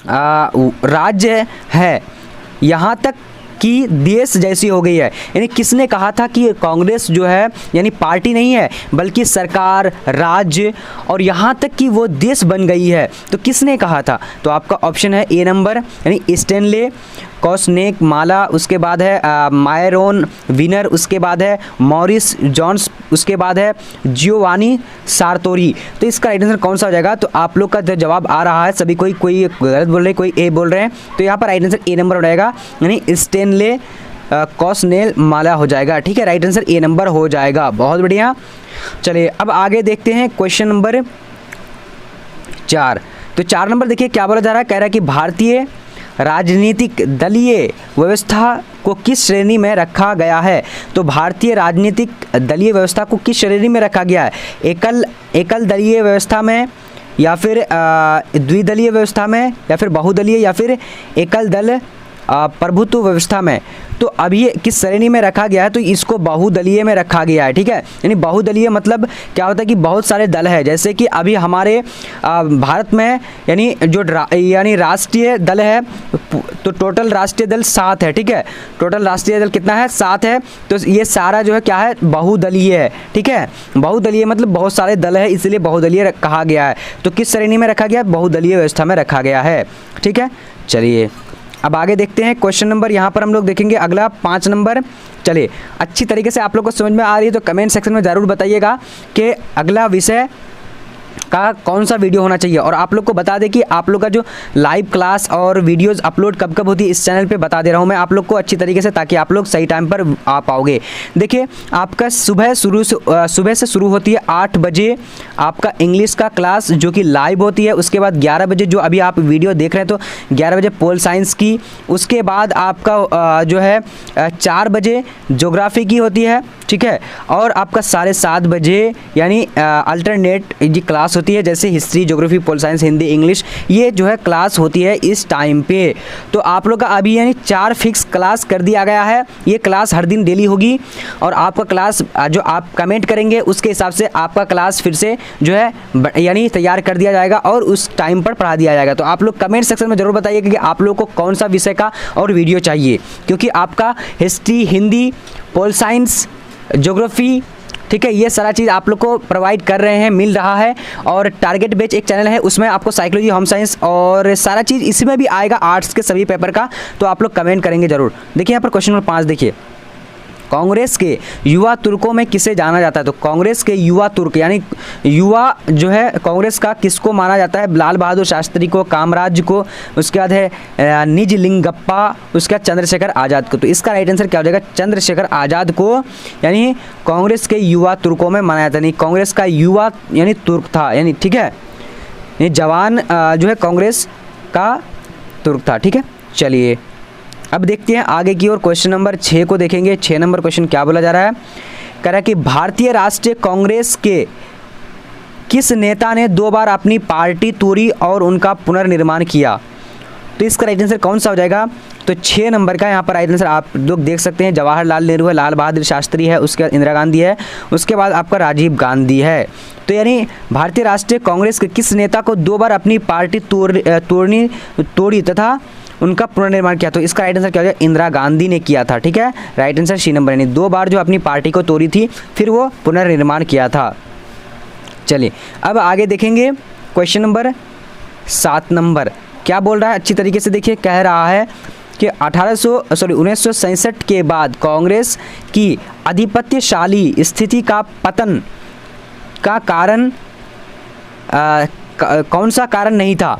राज्य है, यहाँ तक कि देश जैसी हो गई है? यानी किसने कहा था कि कांग्रेस जो है यानी पार्टी नहीं है बल्कि सरकार, राज्य और यहाँ तक कि वो देश बन गई है? तो किसने कहा था? तो आपका ऑप्शन है ए नंबर, यानी स्टैनले कॉस्नेक माला, उसके बाद है मायरोन विनर, उसके बाद है मॉरिस जॉन्स, उसके बाद है जियोवानी सार्तोरी। तो इसका राइट आंसर कौन सा हो जाएगा? तो आप लोग का जो जवाब आ रहा है, सभी कोई गलत बोल रहे हैं, कोई ए बोल रहे हैं। तो यहाँ पर राइट आंसर ए नंबर हो जाएगा, यानी स्टैनले कॉस्नेल माला हो जाएगा। ठीक है, राइट आंसर ए नंबर हो जाएगा। बहुत बढ़िया। चलिए अब आगे देखते हैं क्वेश्चन नंबर 4। तो 4 नंबर देखिए क्या बोला जा रहा है? कह रहा है कि भारतीय राजनीतिक दलीय व्यवस्था को किस श्रेणी में रखा गया है? तो भारतीय राजनीतिक दलीय व्यवस्था को किस श्रेणी में रखा गया है? एकल दलीय व्यवस्था में, या फिर द्विदलीय व्यवस्था में, या फिर बहुदलीय, या फिर एकल दल प्रभुत्व व्यवस्था में? तो अब ये किस श्रेणी में रखा गया है? तो इसको बहुदलीय में रखा गया है। ठीक है, यानी बहुदलीय मतलब क्या होता है कि बहुत सारे दल है, जैसे कि अभी हमारे भारत में यानी जो यानी राष्ट्रीय दल है, तो टोटल राष्ट्रीय दल 7 है। ठीक है, टोटल राष्ट्रीय दल कितना है? 7 है। तो ये सारा जो है क्या है? बहुदलीय है। ठीक है, बहुदलीय मतलब बहुत सारे दल है, इसलिए बहुदलीय कहा गया है। तो किस श्रेणी में रखा गया? बहुदलीय व्यवस्था में रखा गया है। ठीक है, चलिए अब आगे देखते हैं क्वेश्चन नंबर, यहाँ पर हम लोग देखेंगे अगला 5 नंबर। चलिए अच्छी तरीके से आप लोग को समझ में आ रही है तो कमेंट सेक्शन में ज़रूर बताइएगा कि अगला विषय का कौन सा वीडियो होना चाहिए। और आप लोग को बता दें कि आप लोग का जो लाइव क्लास और वीडियोस अपलोड कब कब होती है इस चैनल पे बता दे रहा हूँ मैं आप लोग को अच्छी तरीके से, ताकि आप लोग सही टाइम पर आ पाओगे। देखिए आपका सुबह से शुरू होती है 8 बजे आपका इंग्लिश का क्लास जो कि लाइव होती है। उसके बाद 11 बजे जो अभी आप वीडियो देख रहे हैं तो 11 बजे पोल साइंस की। उसके बाद आपका जो है 4 बजे ज्योग्राफी की होती है। ठीक है, और आपका 7:30 बजे यानी अल्टरनेट जी क्लास होती है, जैसे history, geography, pol science, Hindi, English, ये जो है क्लास होती है इस टाइम पे। तो आप लोग का अभी यानी 4 फिक्स क्लास कर दिया गया है। ये क्लास हर दिन डेली होगी और आपका क्लास जो आप कमेंट करेंगे उसके हिसाब से आपका क्लास फिर से जो है यानी तैयार कर दिया जाएगा और उस टाइम पर पढ़ा दिया जाएगा। तो आप लोग कमेंट सेक्शन में ज़रूर बताइए कि आप लोग को कौन सा विषय का और वीडियो चाहिए, क्योंकि आपका history, Hindi, pol science, geography, ठीक है, ये सारा चीज़ आप लोग को प्रोवाइड कर रहे हैं, मिल रहा है। और टारगेट बैच एक चैनल है, उसमें आपको साइकोलॉजी, होम साइंस और सारा चीज़ इसमें भी आएगा, आर्ट्स के सभी पेपर का। तो आप लोग कमेंट करेंगे ज़रूर। देखिए यहाँ पर क्वेश्चन नंबर 5 देखिए, कांग्रेस के युवा तुर्कों में किसे जाना जाता है? तो कांग्रेस के युवा तुर्क यानी युवा जो है कांग्रेस का किसको माना जाता है? लाल बहादुर शास्त्री को, कामराज को, उसके बाद है निजलिंगप्पा, उसके बाद चंद्रशेखर आज़ाद को। तो इसका राइट आंसर क्या हो जाएगा? चंद्रशेखर आज़ाद को यानी कांग्रेस के युवा तुर्कों में माना जाता है। यानी कांग्रेस का युवा यानी तुर्क था, यानी ठीक है, ये जवान जो है कांग्रेस का तुर्क था। ठीक है, चलिए अब देखते हैं आगे की ओर। क्वेश्चन नंबर 6 को देखेंगे। 6 नंबर क्वेश्चन क्या बोला जा रहा है? कह रहा है कि भारतीय राष्ट्रीय कांग्रेस के किस नेता ने 2 बार अपनी पार्टी तोड़ी और उनका पुनर्निर्माण किया? तो इसका राइट आंसर कौन सा हो जाएगा? तो 6 नंबर का यहाँ पर राइट आंसर आप लोग देख सकते हैं, जवाहरलाल नेहरू है, लाल बहादुर शास्त्री है, उसके बाद इंदिरा गांधी है, उसके बाद आपका राजीव गांधी है। तो यानी भारतीय राष्ट्रीय कांग्रेस के किस नेता को 2 बार अपनी पार्टी तोड़ी तथा उनका पुनर्निर्माण किया? तो इसका राइट आंसर क्या हो जाएगा? इंदिरा गांधी ने किया था। ठीक है, राइट आंसर सी नंबर, यानी 2 बार जो अपनी पार्टी को तोड़ी थी फिर वो पुनर्निर्माण किया था। चलिए अब आगे देखेंगे। क्वेश्चन नंबर 7 नंबर क्या बोल रहा है? अच्छी तरीके से देखिए, कह रहा है कि 1967 के बाद कांग्रेस की आधिपत्यशाली स्थिति का पतन का कारण कौन सा कारण नहीं था?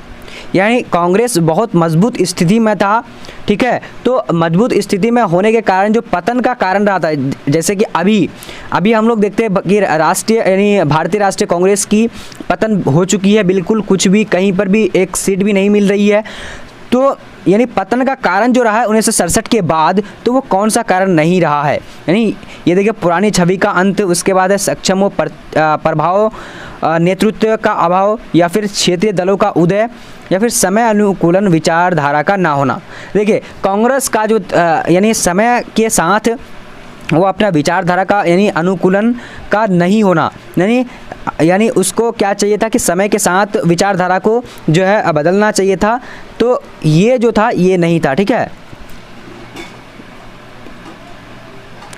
यानी कांग्रेस बहुत मजबूत स्थिति में था, ठीक है, तो मजबूत स्थिति में होने के कारण जो पतन का कारण रहा था, जैसे कि अभी हम लोग देखते हैं कि राष्ट्रीय यानी भारतीय राष्ट्रीय कांग्रेस की पतन हो चुकी है, बिल्कुल कुछ भी कहीं पर भी एक सीट भी नहीं मिल रही है। तो यानी पतन का कारण जो रहा है 1967 के बाद, तो वो कौन सा कारण नहीं रहा है? यानी ये देखिए, पुरानी छवि का अंत, उसके बाद है सक्षम व प्रभाव नेतृत्व का अभाव, या फिर क्षेत्रीय दलों का उदय, या फिर समय अनुकूलन विचारधारा का ना होना। देखिए कांग्रेस का जो यानी समय के साथ वो अपना विचारधारा का यानी अनुकूलन का नहीं होना, यानी उसको क्या चाहिए था कि समय के साथ विचारधारा को जो है बदलना चाहिए था। तो ये जो था ये नहीं था। ठीक है,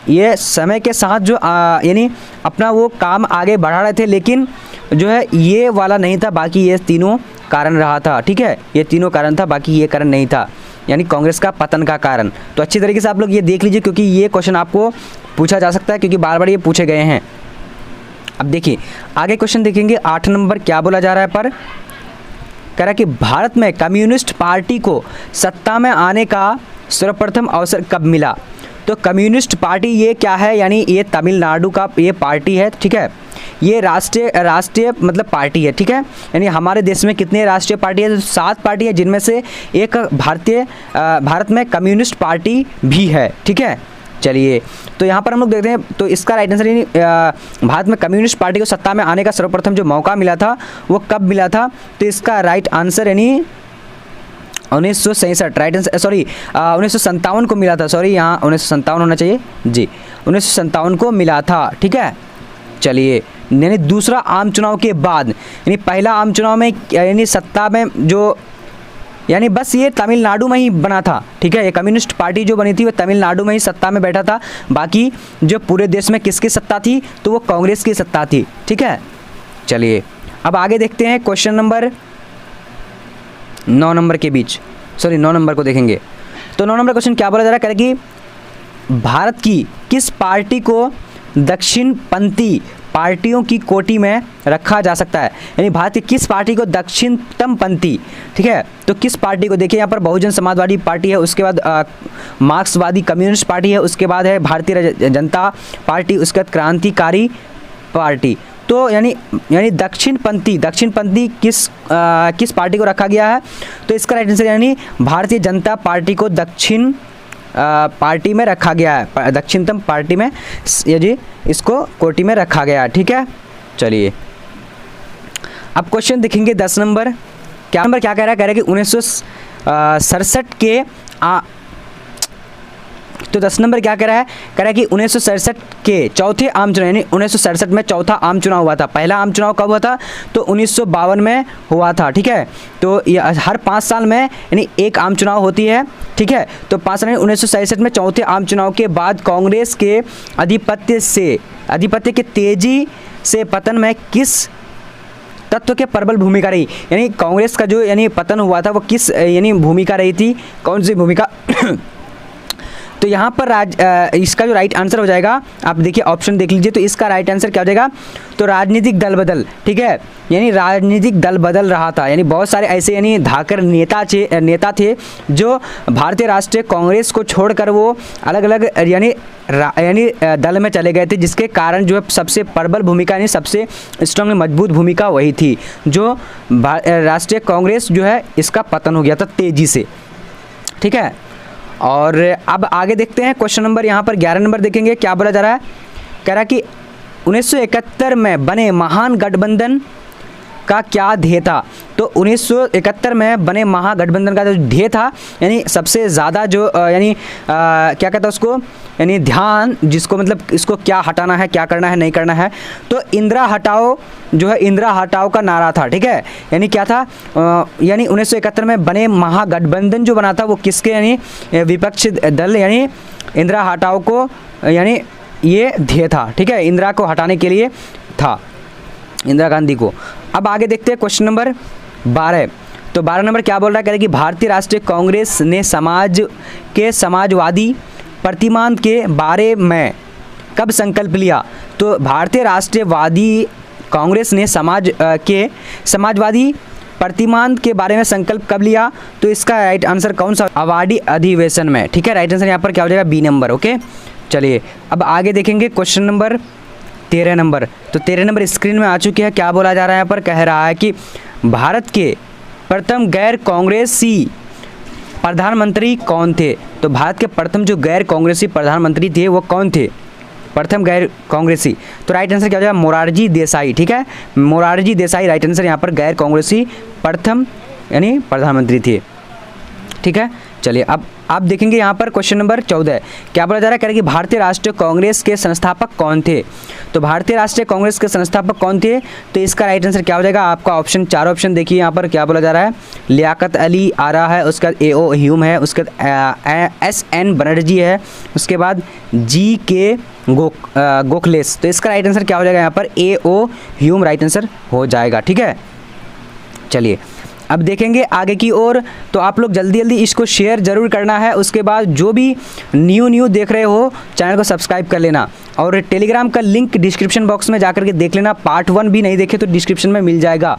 ये समय के साथ जो यानी अपना वो काम आगे बढ़ा रहे थे, लेकिन जो है ये वाला नहीं था, बाकी ये तीनों कारण रहा था। ठीक है, ये तीनों कारण था, बाकी ये कारण नहीं था, यानी कांग्रेस का पतन का कारण। तो अच्छी तरीके से आप लोग ये देख लीजिए, क्योंकि ये क्वेश्चन आपको पूछा जा सकता है, क्योंकि बार बार ये पूछे गए हैं। अब देखिए आगे क्वेश्चन देखेंगे। 8 नंबर क्या बोला जा रहा है? पर कह रहा है कि भारत में कम्युनिस्ट पार्टी को सत्ता में आने का सर्वप्रथम अवसर कब मिला? तो कम्युनिस्ट पार्टी ये क्या है? यानी ये तमिलनाडु का ये पार्टी है। ठीक है, ये राष्ट्रीय मतलब पार्टी है। ठीक है, यानी हमारे देश में कितने राष्ट्रीय पार्टी है? तो 7 पार्टी है, जिनमें से एक भारत में कम्युनिस्ट पार्टी भी है। ठीक है, चलिए तो यहाँ पर हम लोग देखते हैं। तो इसका राइट आंसर यानी भारत में कम्युनिस्ट पार्टी को सत्ता में आने का सर्वप्रथम जो मौका मिला था वो कब मिला था? तो इसका राइट आंसर यानी 1967 राइट आंसर, सॉरी 1957 को मिला था। सॉरी, यहाँ 1957 होना चाहिए जी, 1957 को मिला था। ठीक है, चलिए यानी दूसरा आम चुनाव के बाद, यानी पहला आम चुनाव में यानी सत्ता में जो यानी बस ये तमिलनाडु में ही बना था। ठीक है, ये कम्युनिस्ट पार्टी जो बनी थी वो तमिलनाडु में ही सत्ता में बैठा था, बाकी जो पूरे देश में किसकी सत्ता थी? तो वो कांग्रेस की सत्ता थी। ठीक है, चलिए अब आगे देखते हैं। क्वेश्चन नंबर 9 नंबर के बीच, सॉरी 9 नंबर को देखेंगे। तो 9 नंबर क्वेश्चन क्या बोला जा रहा है? कह रहा है कि भारत की किस पार्टी को दक्षिणपंथी पार्टियों की कोटि में रखा जा सकता है? यानी भारत की किस पार्टी को दक्षिणतम पंथी, ठीक है, तो किस पार्टी को? देखिए यहाँ पर बहुजन समाजवादी पार्टी है, उसके बाद मार्क्सवादी कम्युनिस्ट पार्टी है, उसके बाद है भारतीय जनता पार्टी, उसके बाद क्रांतिकारी पार्टी। तो यानी दक्षिणपंथी किस पार्टी को रखा गया है? तो इसका राइट आंसर यानी भारतीय जनता पार्टी को दक्षिण पार्टी में रखा गया है, दक्षिणतम पार्टी में ये जी इसको कोटि में रखा गया है। ठीक है, चलिए अब क्वेश्चन देखेंगे 10 नंबर। क्या कह रहा है? कह रहा है कि 1967 के तो 10 नंबर क्या कह रहा है? कह रहा है कि 1967 के चौथे आम चुनाव, यानी 1967 में चौथा आम चुनाव हुआ था। पहला आम चुनाव कब हुआ था? तो 1952 में हुआ था। ठीक है, तो ये हर 5 साल में यानी एक आम चुनाव होती है। ठीक है, तो 5 साल 1967 में चौथे आम चुनाव के बाद कांग्रेस के आधिपत्य के तेजी से पतन में किस तत्व के प्रबल भूमिका रही? यानी कांग्रेस का जो यानी पतन हुआ था वो किस यानी भूमिका रही थी? कौन सी भूमिका? तो यहाँ पर इसका जो राइट आंसर हो जाएगा, आप देखिए ऑप्शन देख लीजिए, तो इसका राइट आंसर क्या हो जाएगा? तो राजनीतिक दल बदल। ठीक है, यानी राजनीतिक दल बदल रहा था, यानी बहुत सारे ऐसे यानी धाकर नेता थे जो भारतीय राष्ट्रीय कांग्रेस को छोड़कर वो अलग अलग यानी दल में चले गए थे, जिसके कारण जो है सबसे प्रबल भूमिका यानी सबसे स्ट्रांग मजबूत भूमिका वही थी जो राष्ट्रीय कांग्रेस जो है इसका पतन हो गया था तेजी से। ठीक है, और अब आगे देखते हैं क्वेश्चन नंबर यहाँ पर 11 नंबर देखेंगे। क्या बोला जा रहा है? कह रहा है कि 1971 में बने महान गठबंधन का क्या ध्येय था? तो 1971 में बने महागठबंधन का जो ध्येय था, यानी सबसे ज़्यादा जो यानी क्या कहता है उसको, यानी ध्यान जिसको मतलब इसको क्या हटाना है, क्या करना है, नहीं करना है, तो इंदिरा हटाओ जो है, इंदिरा हटाओ का नारा था। ठीक है, यानी क्या था? यानी 1971 में बने महागठबंधन जो बना था वो किसके यानी विपक्षी दल यानी इंदिरा हटाओ को यानी ये ध्येय था। ठीक है, इंदिरा को हटाने के लिए था, इंदिरा गांधी को। अब आगे देखते हैं क्वेश्चन नंबर 12। तो 12 नंबर क्या बोल रहा है? कह रहा है कि भारतीय राष्ट्रीय कांग्रेस ने समाजवादी प्रतिमान के बारे में कब संकल्प लिया? तो भारतीय राष्ट्रवादी कांग्रेस ने समाजवादी प्रतिमान के बारे में संकल्प कब लिया? तो इसका राइट आंसर कौन सा? अवार्डी अधिवेशन में। ठीक है, राइट आंसर यहाँ पर क्या हो जाएगा? B number. ओके, चलिए अब आगे देखेंगे क्वेश्चन नंबर 13 नंबर। तो 13 नंबर स्क्रीन में आ चुके हैं। क्या बोला जा रहा है यहाँ पर? कह रहा है कि भारत के प्रथम गैर कांग्रेसी प्रधानमंत्री कौन थे? तो भारत के प्रथम जो गैर कांग्रेसी प्रधानमंत्री थे वो कौन थे? प्रथम गैर कांग्रेसी, तो राइट आंसर क्या हो जाएगा? मोरारजी देसाई। ठीक है, मोरारजी देसाई राइट आंसर यहाँ पर गैर कांग्रेसी प्रथम यानी प्रधानमंत्री थे। ठीक है, चलिए अब आप देखेंगे यहाँ पर क्वेश्चन नंबर 14। क्या बोला जा रहा है? कह रहे कि भारतीय राष्ट्रीय कांग्रेस के संस्थापक कौन थे? तो भारतीय राष्ट्रीय कांग्रेस के संस्थापक कौन थे? तो इसका राइट आंसर क्या हो जाएगा? आपका ऑप्शन 4 ऑप्शन देखिए यहाँ पर। क्या बोला जा रहा है? लियाकत अली आ रहा है, उसके बाद A.O. ह्यूम है, उसके बाद S.N. बनर्जी है, उसके बाद G.K. गोखलेस। तो इसका राइट आंसर क्या हो जाएगा? यहाँ पर A.O. ह्यूम राइट आंसर हो जाएगा। ठीक है, चलिए अब देखेंगे आगे की ओर। तो आप लोग जल्दी जल्दी इसको शेयर ज़रूर करना है। उसके बाद जो भी न्यू देख रहे हो चैनल को सब्सक्राइब कर लेना, और टेलीग्राम का लिंक डिस्क्रिप्शन बॉक्स में जाकर के देख लेना। पार्ट 1 भी नहीं देखे तो डिस्क्रिप्शन में मिल जाएगा।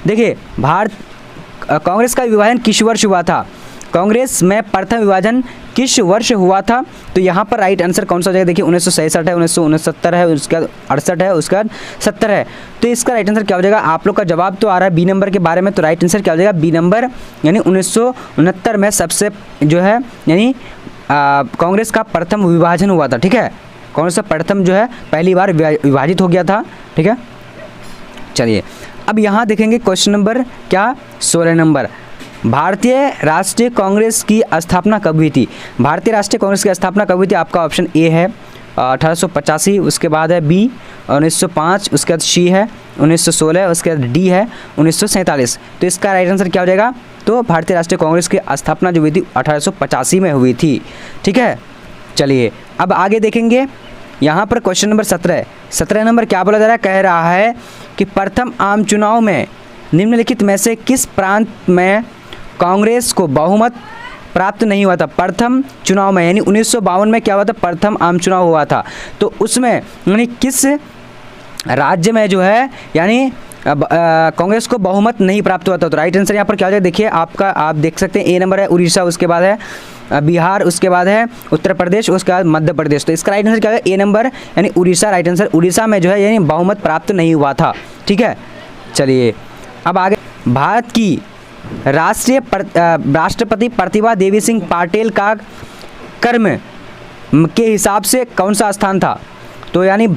देखिए, कांग्रेस का विभाजन किस वर्ष हुआ था? कांग्रेस में प्रथम विभाजन किस वर्ष हुआ था? तो यहाँ पर राइट आंसर कौन सा हो जाएगा? देखिए 1966 है, 1969 है, उसके बाद 68 है, उसके बाद 70 है। तो इसका राइट आंसर क्या हो जाएगा? आप लोग का जवाब तो आ रहा है बी नंबर के बारे में, तो राइट आंसर क्या हो जाएगा? बी नंबर, यानी 1969 में सबसे जो है यानी कांग्रेस का प्रथम विभाजन हुआ था। ठीक है, कांग्रेस का प्रथम जो है पहली बार विभाजित हो गया था। ठीक है, चलिए अब यहाँ देखेंगे क्वेश्चन नंबर क्या 16 नंबर। भारतीय राष्ट्रीय कांग्रेस की स्थापना कब हुई थी? भारतीय राष्ट्रीय कांग्रेस की स्थापना कब हुई थी? आपका ऑप्शन ए है 1885, उसके बाद है बी 1905, उसके बाद सी है 1916, उसके बाद डी है 1947। तो इसका राइट आंसर क्या हो जाएगा? तो भारतीय राष्ट्रीय कांग्रेस की स्थापना जो हुई थी 1885 में हुई थी। ठीक है, चलिए अब आगे देखेंगे यहाँ पर क्वेश्चन नंबर 17 नंबर क्या बोला जा रहा है? कह रहा है कि प्रथम आम चुनाव में निम्नलिखित में से किस प्रांत में कांग्रेस को बहुमत प्राप्त नहीं हुआ था? प्रथम चुनाव में यानी 1952 में क्या हुआ था? प्रथम आम चुनाव हुआ था, तो उसमें यानी किस राज्य में जो है यानी कांग्रेस को बहुमत नहीं प्राप्त हुआ था? तो राइट आंसर यहाँ पर क्या हो जाएगा? देखिए आपका, आप देख सकते हैं ए नंबर है उड़ीसा, उसके बाद है बिहार, उसके बाद है उत्तर प्रदेश, उसके बाद मध्य प्रदेश। तो इसका राइट आंसर क्या है? ए नंबर यानी उड़ीसा राइट आंसर। उड़ीसा में जो है यानी बहुमत प्राप्त नहीं हुआ था। ठीक है, चलिए अब आगे। भारत की राष्ट्रपति प्रतिभा देवी सिंह पाटिल का कर्म के हिसाब से कौन सा स्थान था? तो तो यानी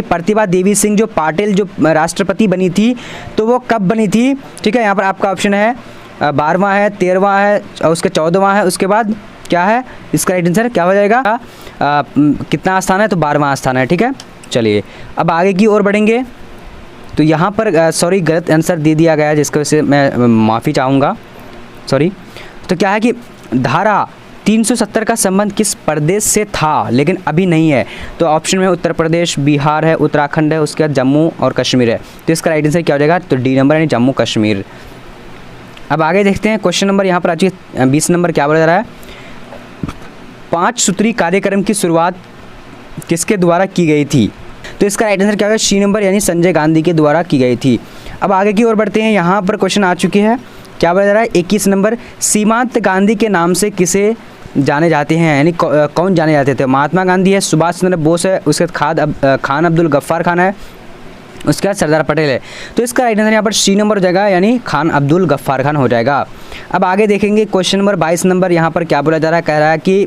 प्रतिभा देवी सिंह जो पाटिल जो राष्ट्रपति बनी थी तो वो कब बनी थी, ठीक है। यहाँ पर आपका ऑप्शन है 12वां है, 13वां है और उसके 14वां है, उसके बाद क्या है इसका राइट आंसर क्या हो जाएगा, कितना स्थान है तो 12वां स्थान है, ठीक है। चलिए अब आगे की ओर बढ़ेंगे। तो यहाँ पर सॉरी गलत आंसर दे दिया गया है, जिसकी वजह से मैं माफ़ी चाहूँगा, सॉरी। तो क्या है कि धारा 370 का संबंध किस प्रदेश से था लेकिन अभी नहीं है, तो ऑप्शन में उत्तर प्रदेश, बिहार है, उत्तराखंड है, उसके बाद जम्मू और कश्मीर है। तो इसका राइट आंसर क्या हो जाएगा, तो डी नंबर यानी जम्मू कश्मीर। अब आगे देखते हैं क्वेश्चन नंबर यहाँ पर आ चुकी है 20 नंबर। क्या बोला जा रहा है, 5 सूत्री कार्यक्रम की शुरुआत किसके द्वारा की गई थी, तो इसका राइट आंसर क्या होगा, सी नंबर यानी संजय गांधी के द्वारा की गई थी। अब आगे की ओर बढ़ते हैं। यहाँ पर क्वेश्चन आ चुके हैं, क्या बोला जा रहा है 21 नंबर, सीमांत गांधी के नाम से किसे जाने जाते हैं, यानी कौन जाने जाते थे। महात्मा गांधी है, सुभाष चंद्र बोस है, उसके बाद खान अब्दुल गफ्फार खान है, उसके बाद सरदार पटेल है। तो इसका राइट आंसर यहाँ पर सी नंबर हो जाएगा यानी खान अब्दुल गफ्फार खान हो जाएगा। अब आगे देखेंगे क्वेश्चन नंबर 22 नंबर। यहाँ पर क्या बोला जा रहा है, कह रहा है कि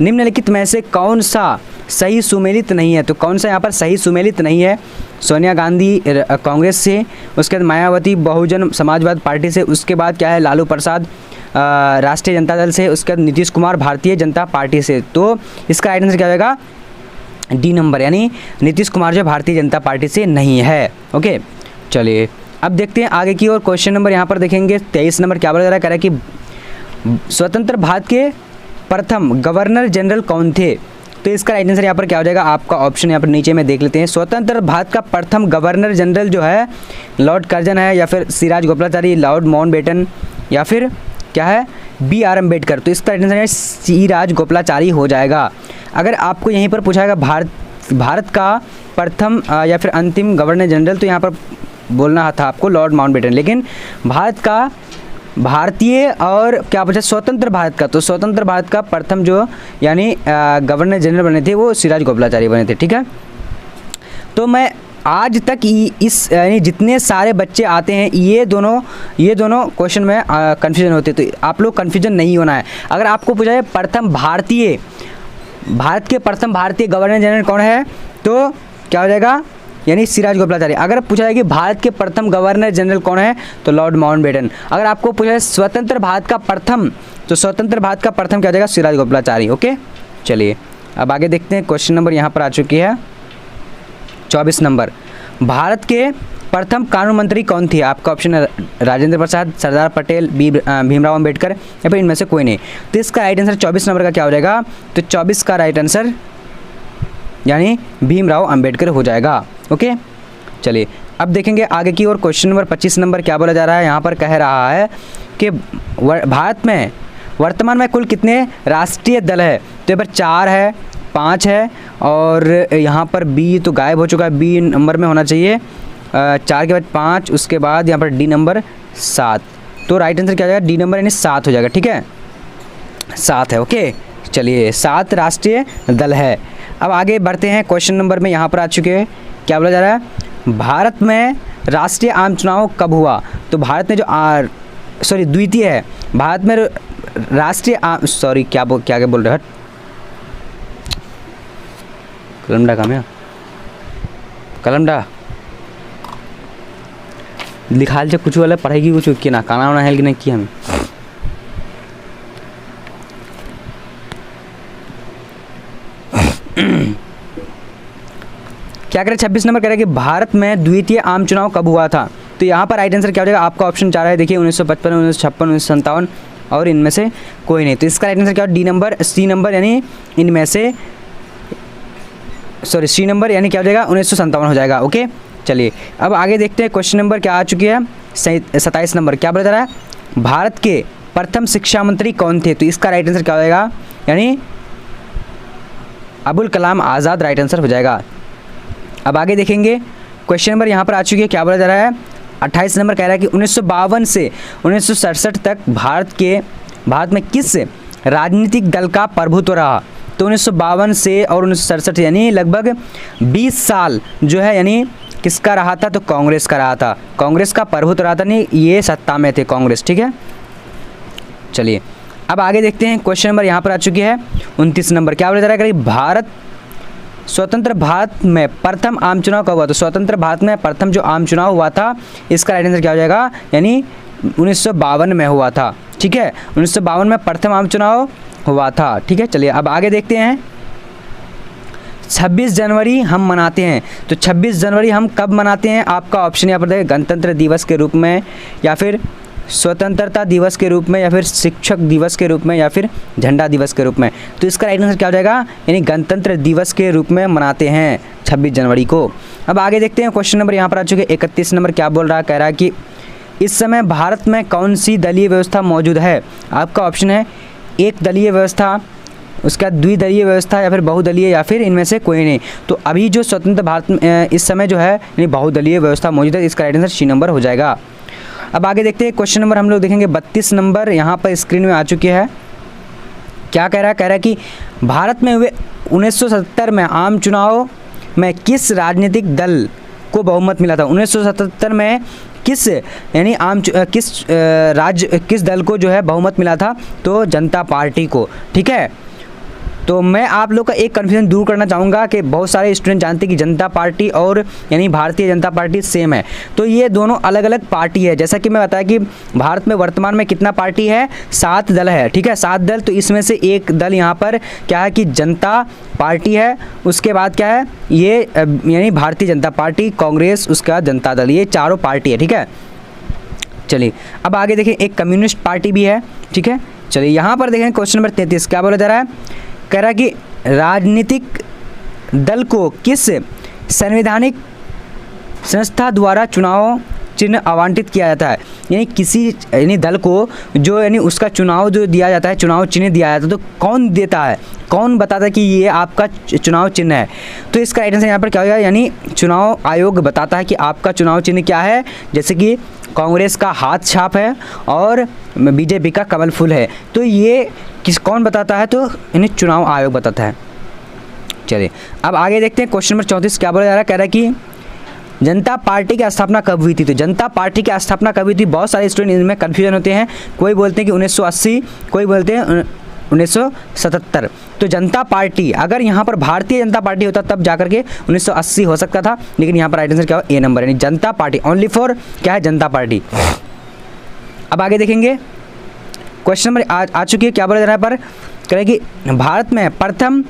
निम्नलिखित में से कौन सा सही सुमेलित नहीं है, तो कौन सा यहाँ पर सही सुमेलित नहीं है। सोनिया गांधी कांग्रेस से, उसके बाद मायावती बहुजन समाजवाद पार्टी से, उसके बाद क्या है लालू प्रसाद राष्ट्रीय जनता दल से, उसके बाद नीतीश कुमार भारतीय जनता पार्टी से। तो इसका राइट आंसर क्या हो जाएगा, डी नंबर यानी नीतीश कुमार जो भारतीय जनता पार्टी से नहीं है। ओके चलिए अब देखते हैं आगे की ओर। क्वेश्चन नंबर यहाँ पर देखेंगे 23 नंबर। क्या बोला जा रहा है, कह रहा है कि स्वतंत्र भारत के प्रथम गवर्नर जनरल कौन थे, तो इसका राइट आंसर यहाँ पर क्या हो जाएगा, आपका ऑप्शन यहाँ पर नीचे में देख लेते हैं। स्वतंत्र भारत का प्रथम गवर्नर जनरल जो है लॉर्ड कर्जन है, या फिर सिराज गोपालाचारी, लॉर्ड माउंटबेटन, या फिर क्या है BR अम्बेडकर। तो इसका राइट आंसर सिराज गोपालाचारी हो जाएगा। अगर आपको यहीं पर पूछा जाएगा भारत का प्रथम या फिर अंतिम गवर्नर जनरल, तो यहाँ पर बोलना था आपको लॉर्ड माउंटबेटन, लेकिन भारत का भारतीय और क्या पूछा स्वतंत्र भारत का, तो स्वतंत्र भारत का प्रथम जो यानी गवर्नर जनरल बने थे वो सिराज गोपालाचारी बने थे, ठीक है। तो मैं आज तक इस यानी जितने सारे बच्चे आते हैं ये दोनों क्वेश्चन में कन्फ्यूजन होते, तो आप लोग कन्फ्यूजन नहीं होना है। अगर आपको पूछा जाए भारत के प्रथम भारतीय गवर्नर जनरल कौन है, तो क्या हो जाएगा यानी सिराज गोपालाचारी। अगर पूछा जाए कि भारत के प्रथम गवर्नर जनरल कौन है, तो लॉर्ड माउंटबेटन। अगर आपको पूछा जाए स्वतंत्र भारत का प्रथम, तो स्वतंत्र भारत का प्रथम क्या हो जाएगा, सिराज गोपालाचारी। ओके चलिए अब आगे देखते हैं। क्वेश्चन नंबर यहाँ पर आ चुकी है 24 नंबर। भारत के प्रथम कानून मंत्री कौन थे, आपका ऑप्शन है राजेंद्र प्रसाद, सरदार पटेल, भीमराव अम्बेडकर, या फिर इनमें से कोई नहीं। तो इसका राइट आंसर 24 नंबर का क्या हो जाएगा, तो 24 का राइट आंसर यानी भीमराव अम्बेडकर हो जाएगा। ओके चलिए अब देखेंगे आगे की ओर। Question number 25 number. क्या बोला जा रहा है, यहाँ पर कह रहा है कि भारत में वर्तमान में कुल कितने राष्ट्रीय दल है, तो यहाँ पर 4 है, 5 है, और यहाँ पर बी तो गायब हो चुका है, बी नंबर में होना चाहिए। 4 के बाद 5, उसके बाद यहाँ पर डी नंबर 7। तो राइट आंसर क्या हो जाएगा, डी नंबर यानी 7 हो जाएगा, ठीक है 7 है। ओके चलिए 7 राष्ट्रीय दल है। अब आगे बढ़ते हैं क्वेश्चन नंबर में यहाँ पर आ चुके हैं। क्या बोला जा रहा है, भारत में राष्ट्रीय आम चुनाव कब हुआ, तो भारत में जो द्वितीय है, भारत में राष्ट्रीय क्या बोल रहे हैं, कलमडा काम है, कलमडा लिखाल से कुछ वाला पढ़ाई की कुछ की ना खाना वाना है कि नहीं की हमें। क्या करें 26 नंबर कह रहा है कि भारत में द्वितीय आम चुनाव कब हुआ था, तो यहाँ पर राइट आंसर क्या हो जाएगा, आपका ऑप्शन 4 है, देखिए 1955, 1956, 1957 और इनमें से कोई नहीं। तो इसका राइट आंसर क्या हो, डी नंबर, सी नंबर यानी इनमें से सी नंबर यानी क्या हो जाएगा 1957 हो जाएगा। ओके चलिए अब आगे देखते हैं। क्वेश्चन नंबर क्या आ चुकी है 27 नंबर। क्या बोला जा रहा है, भारत के प्रथम शिक्षा मंत्री कौन थे, तो इसका राइट आंसर क्या हो जाएगा, यानी अबुल कलाम आज़ाद राइट आंसर हो जाएगा। अब आगे देखेंगे क्वेश्चन नंबर यहाँ पर आ चुकी है। क्या बोला जा रहा है 28 नंबर कह रहा है कि 1952 से 1967 तक भारत में किस राजनीतिक दल का प्रभुत्व रहा, तो 1952 से और 1967 यानी लगभग 20 साल जो है यानी किसका रहा था, तो कांग्रेस का रहा था, कांग्रेस का प्रभुत्व रहा था, नहीं ये सत्ता में थे कांग्रेस, ठीक है। चलिए अब आगे देखते हैं। क्वेश्चन नंबर यहाँ पर आ चुकी है 29 नंबर। क्या बोला जा रहा है कि भारत स्वतंत्र भारत में प्रथम आम चुनाव कब हुआ? तो स्वतंत्र भारत में प्रथम जो आम चुनाव हुआ था, इसका राइट आंसर क्या हो जाएगा? यानी 1952 में हुआ था। ठीक है, 1952 में प्रथम आम चुनाव हुआ था। ठीक है, चलिए अब आगे देखते हैं। 26 जनवरी हम मनाते हैं, तो 26 जनवरी हम कब मनाते हैं? आपका ऑप्शन यहाँ पर देखिए, गणतंत्र दिवस के रूप में, या फिर स्वतंत्रता दिवस के रूप में, या फिर शिक्षक दिवस के रूप में, या फिर झंडा दिवस के रूप में। तो इसका राइट आंसर क्या हो जाएगा? यानी गणतंत्र दिवस के रूप में मनाते हैं 26 जनवरी को। अब आगे देखते हैं, क्वेश्चन नंबर यहाँ पर आ चुके 31 नंबर। क्या बोल रहा है? कह रहा है कि इस समय भारत में कौन सी दलीय व्यवस्था मौजूद है? आपका ऑप्शन है एक दलीय व्यवस्था, उसका द्विदलीय व्यवस्था, या फिर बहुदलीय, या फिर इनमें से कोई नहीं। तो अभी जो स्वतंत्र भारत में इस समय जो है यानी बहुदलीय व्यवस्था मौजूद है। इसका राइट आंसर सी नंबर हो जाएगा। अब आगे देखते हैं, क्वेश्चन नंबर हम लोग देखेंगे 32 नंबर यहाँ पर स्क्रीन में आ चुकी है। क्या कह रहा है? कह रहा है कि भारत में हुए 1977 में आम चुनाव में किस राजनीतिक दल को बहुमत मिला था? 1977 में किस यानी किस दल को जो है बहुमत मिला था? तो जनता पार्टी को। ठीक है, तो मैं आप लोग का एक कन्फ्यूजन दूर करना चाहूँगा कि बहुत सारे स्टूडेंट जानते हैं कि जनता पार्टी और यानी भारतीय जनता पार्टी सेम है। तो ये दोनों अलग अलग पार्टी है। जैसा कि मैं बताया कि भारत में वर्तमान में कितना पार्टी है? 7 दल है। ठीक है, 7 दल। तो इसमें से एक दल यहाँ पर क्या है कि जनता पार्टी है, उसके बाद क्या है ये यानी भारतीय जनता पार्टी, कांग्रेस, उसके बाद जनता दल, ये चारों पार्टी है। ठीक है, चलिए अब आगे देखें, एक कम्युनिस्ट पार्टी भी है। ठीक है, चलिए यहाँ पर देखें क्वेश्चन नंबर 33 क्या बोला जा रहा है? कह रहा है कि राजनीतिक दल को किस संवैधानिक संस्था द्वारा चुनाव चिन्ह आवंटित किया जाता है? यानी किसी यानी दल को जो यानी उसका चुनाव जो दिया जाता है, चुनाव चिन्ह दिया जाता है, तो कौन देता है, कौन बताता है कि ये आपका चुनाव चिन्ह है? तो इसका राइट आंसर यहाँ पर क्या होगा? यानी चुनाव आयोग बताता है कि आपका चुनाव चिन्ह क्या है। जैसे कि कांग्रेस का हाथ छाप है और बीजेपी का कमल फूल है। तो ये कौन बताता है? तो यानी चुनाव आयोग बताता है। चलिए अब आगे देखते हैं, क्वेश्चन नंबर 34 क्या बोला जा रहा है? कह रहा है कि जनता पार्टी की स्थापना कब हुई थी? तो जनता पार्टी की स्थापना कब हुई थी? बहुत सारे स्टूडेंट इनमें कन्फ्यूजन होते हैं। कोई बोलते हैं कि 1980, कोई बोलते हैं 1977। तो जनता पार्टी, अगर यहाँ पर भारतीय जनता पार्टी होता तब जाकर के 1980 हो सकता था, लेकिन यहाँ पर राइट आंसर क्या हो? ए नंबर, यानी जनता पार्टी, ओनली फॉर क्या है? जनता पार्टी। अब आगे देखेंगे, क्वेश्चन नंबर आ चुकी है। क्या बोला जा रहा है? पर कह रहे कि भारत में प्रथम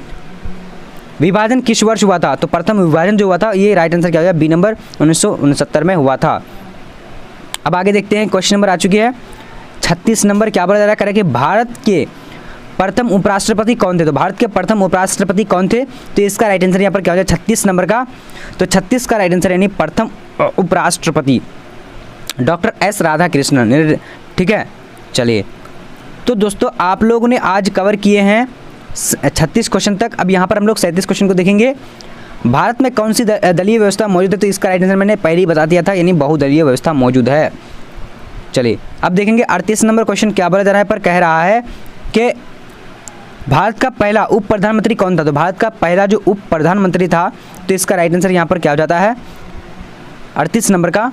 विभाजन किस वर्ष हुआ था? तो प्रथम विभाजन जो हुआ था, ये राइट आंसर क्या हो गया? बी नंबर, 1969 में हुआ था। अब आगे देखते हैं, क्वेश्चन नंबर आ चुकी है 36 नंबर। क्या बोला जा रहा है? कह रहे कि भारत के प्रथम उपराष्ट्रपति कौन थे? तो भारत के प्रथम उपराष्ट्रपति कौन थे? तो इसका राइट आंसर यहाँ पर क्या हो जाए? 36 नंबर का। तो 36 का राइट आंसर यानी प्रथम उपराष्ट्रपति डॉक्टर एस राधाकृष्णन। ठीक है, चलिए तो दोस्तों आप लोगों ने आज कवर किए हैं 36 क्वेश्चन तक। अब यहाँ पर हम लोग 37 क्वेश्चन को देखेंगे। भारत में कौन सी दलीय व्यवस्था मौजूद है? तो इसका राइट आंसर मैंने पहले ही बता दिया था, यानी बहुदलीय व्यवस्था मौजूद है। चलिए अब देखेंगे 38 नंबर क्वेश्चन क्या बोला जा रहा है? पर कह रहा है कि भारत का पहला उप प्रधानमंत्री कौन था? तो भारत का पहला जो उप प्रधानमंत्री था, तो इसका राइट आंसर यहाँ पर क्या हो जाता है? 38 नंबर का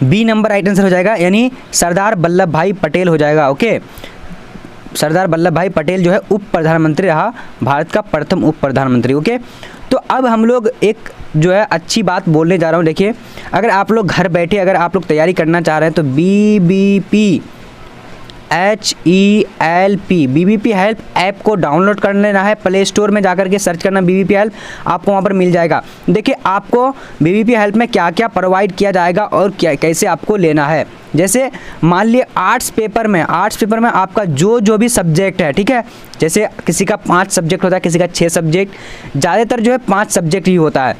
बी नंबर राइट आंसर हो जाएगा, यानी सरदार वल्लभ भाई पटेल हो जाएगा। ओके, सरदार वल्लभ भाई पटेल जो है उप प्रधानमंत्री रहा, भारत का प्रथम उप प्रधानमंत्री। ओके, तो अब हम लोग एक जो है अच्छी बात बोलने जा रहा हूँ। देखिए, अगर आप लोग घर बैठे अगर आप लोग तैयारी करना चाह रहे हैं तो BBP BBP हेल्प ऐप को डाउनलोड कर लेना है। प्ले स्टोर में जाकर के सर्च करना BBP हेल्प, आपको वहाँ पर मिल जाएगा। देखिए आपको BBP हेल्प में क्या क्या प्रोवाइड किया जाएगा और क्या कैसे आपको लेना है। जैसे मान लिए आर्ट्स पेपर में आपका जो भी सब्जेक्ट है, ठीक है, जैसे किसी का 5 सब्जेक्ट होता है, किसी का 6 सब्जेक्ट, ज़्यादातर जो है 5 सब्जेक्ट ही होता है।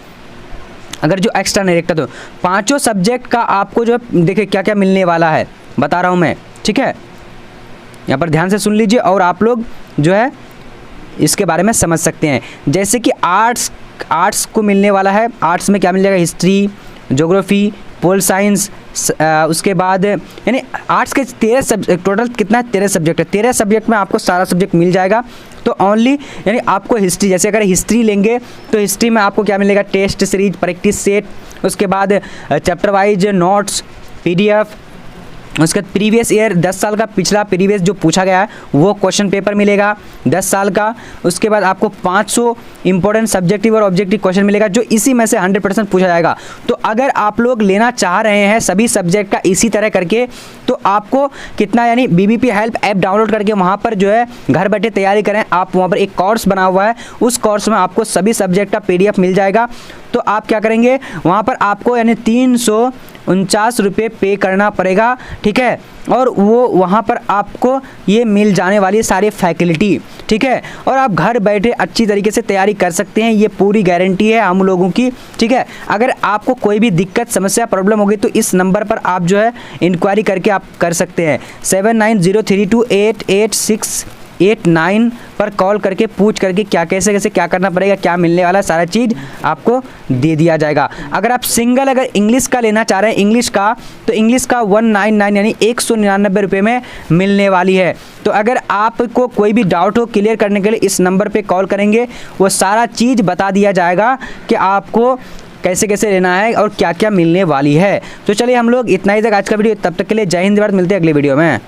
अगर जो एक्स्ट्रा नहीं रखता तो 5 सब्जेक्ट का आपको जो है देखिए क्या क्या मिलने वाला है बता रहा हूँ मैं। ठीक है, यहाँ पर ध्यान से सुन लीजिए और आप लोग जो है इसके बारे में समझ सकते हैं। जैसे कि आर्ट्स को मिलने वाला है, आर्ट्स में क्या मिल जाएगा? हिस्ट्री, ज्योग्राफी, पोल साइंस, उसके बाद यानी आर्ट्स के 13 सब्जेक्ट, टोटल कितना है? 13 सब्जेक्ट है। 13 सब्जेक्ट में आपको सारा सब्जेक्ट मिल जाएगा। तो ओनली यानी आपको हिस्ट्री, जैसे अगर हिस्ट्री लेंगे तो हिस्ट्री में आपको क्या मिलेगा? टेस्ट सीरीज, प्रैक्टिस सेट, उसके बाद चैप्टर वाइज नोट्स, PDF, उसके बाद प्रीवियस ईयर 10 साल का पिछला प्रीवियस जो पूछा गया है वो क्वेश्चन पेपर मिलेगा 10 साल का। उसके बाद आपको 500 इंपॉर्टेंट सब्जेक्टिव और ऑब्जेक्टिव क्वेश्चन मिलेगा जो इसी में से 100% पूछा जाएगा। तो अगर आप लोग लेना चाह रहे हैं सभी सब्जेक्ट का इसी तरह करके, तो आपको कितना यानी बीबीपी हेल्प ऐप डाउनलोड करके वहाँ पर जो है घर बैठे तैयारी करें। आप वहाँ पर एक कोर्स बना हुआ है, उस कोर्स में आपको सभी सब्जेक्ट का PDF मिल जाएगा। तो आप क्या करेंगे, वहाँ पर आपको यानी 349 रुपये पे करना पड़ेगा, ठीक है। और वो वहाँ पर आपको ये मिल जाने वाली सारी फैसिलिटी, ठीक है। और आप घर बैठे अच्छी तरीके से तैयारी कर सकते हैं, ये पूरी गारंटी है हम लोगों की, ठीक है। अगर आपको कोई भी दिक्कत समस्या प्रॉब्लम होगी तो इस नंबर पर आप जो है इंक्वायरी करके आप कर सकते हैं। 7903288689 पर कॉल करके पूछ करके क्या कैसे कैसे क्या करना पड़ेगा, क्या मिलने वाला, सारा चीज़ आपको दे दिया जाएगा। अगर आप सिंगल अगर इंग्लिश का लेना चाह रहे हैं इंग्लिश का, तो इंग्लिश का 199 यानी 199 रुपये में मिलने वाली है। तो अगर आपको कोई भी डाउट हो क्लियर करने के लिए इस नंबर पे कॉल करेंगे, वो सारा चीज़ बता दिया जाएगा कि आपको कैसे कैसे लेना है और क्या क्या मिलने वाली है। तो चलिए हम लोग इतना ही तक आज का वीडियो, तब तक के लिए जय हिंद, मिलते हैं अगले वीडियो में।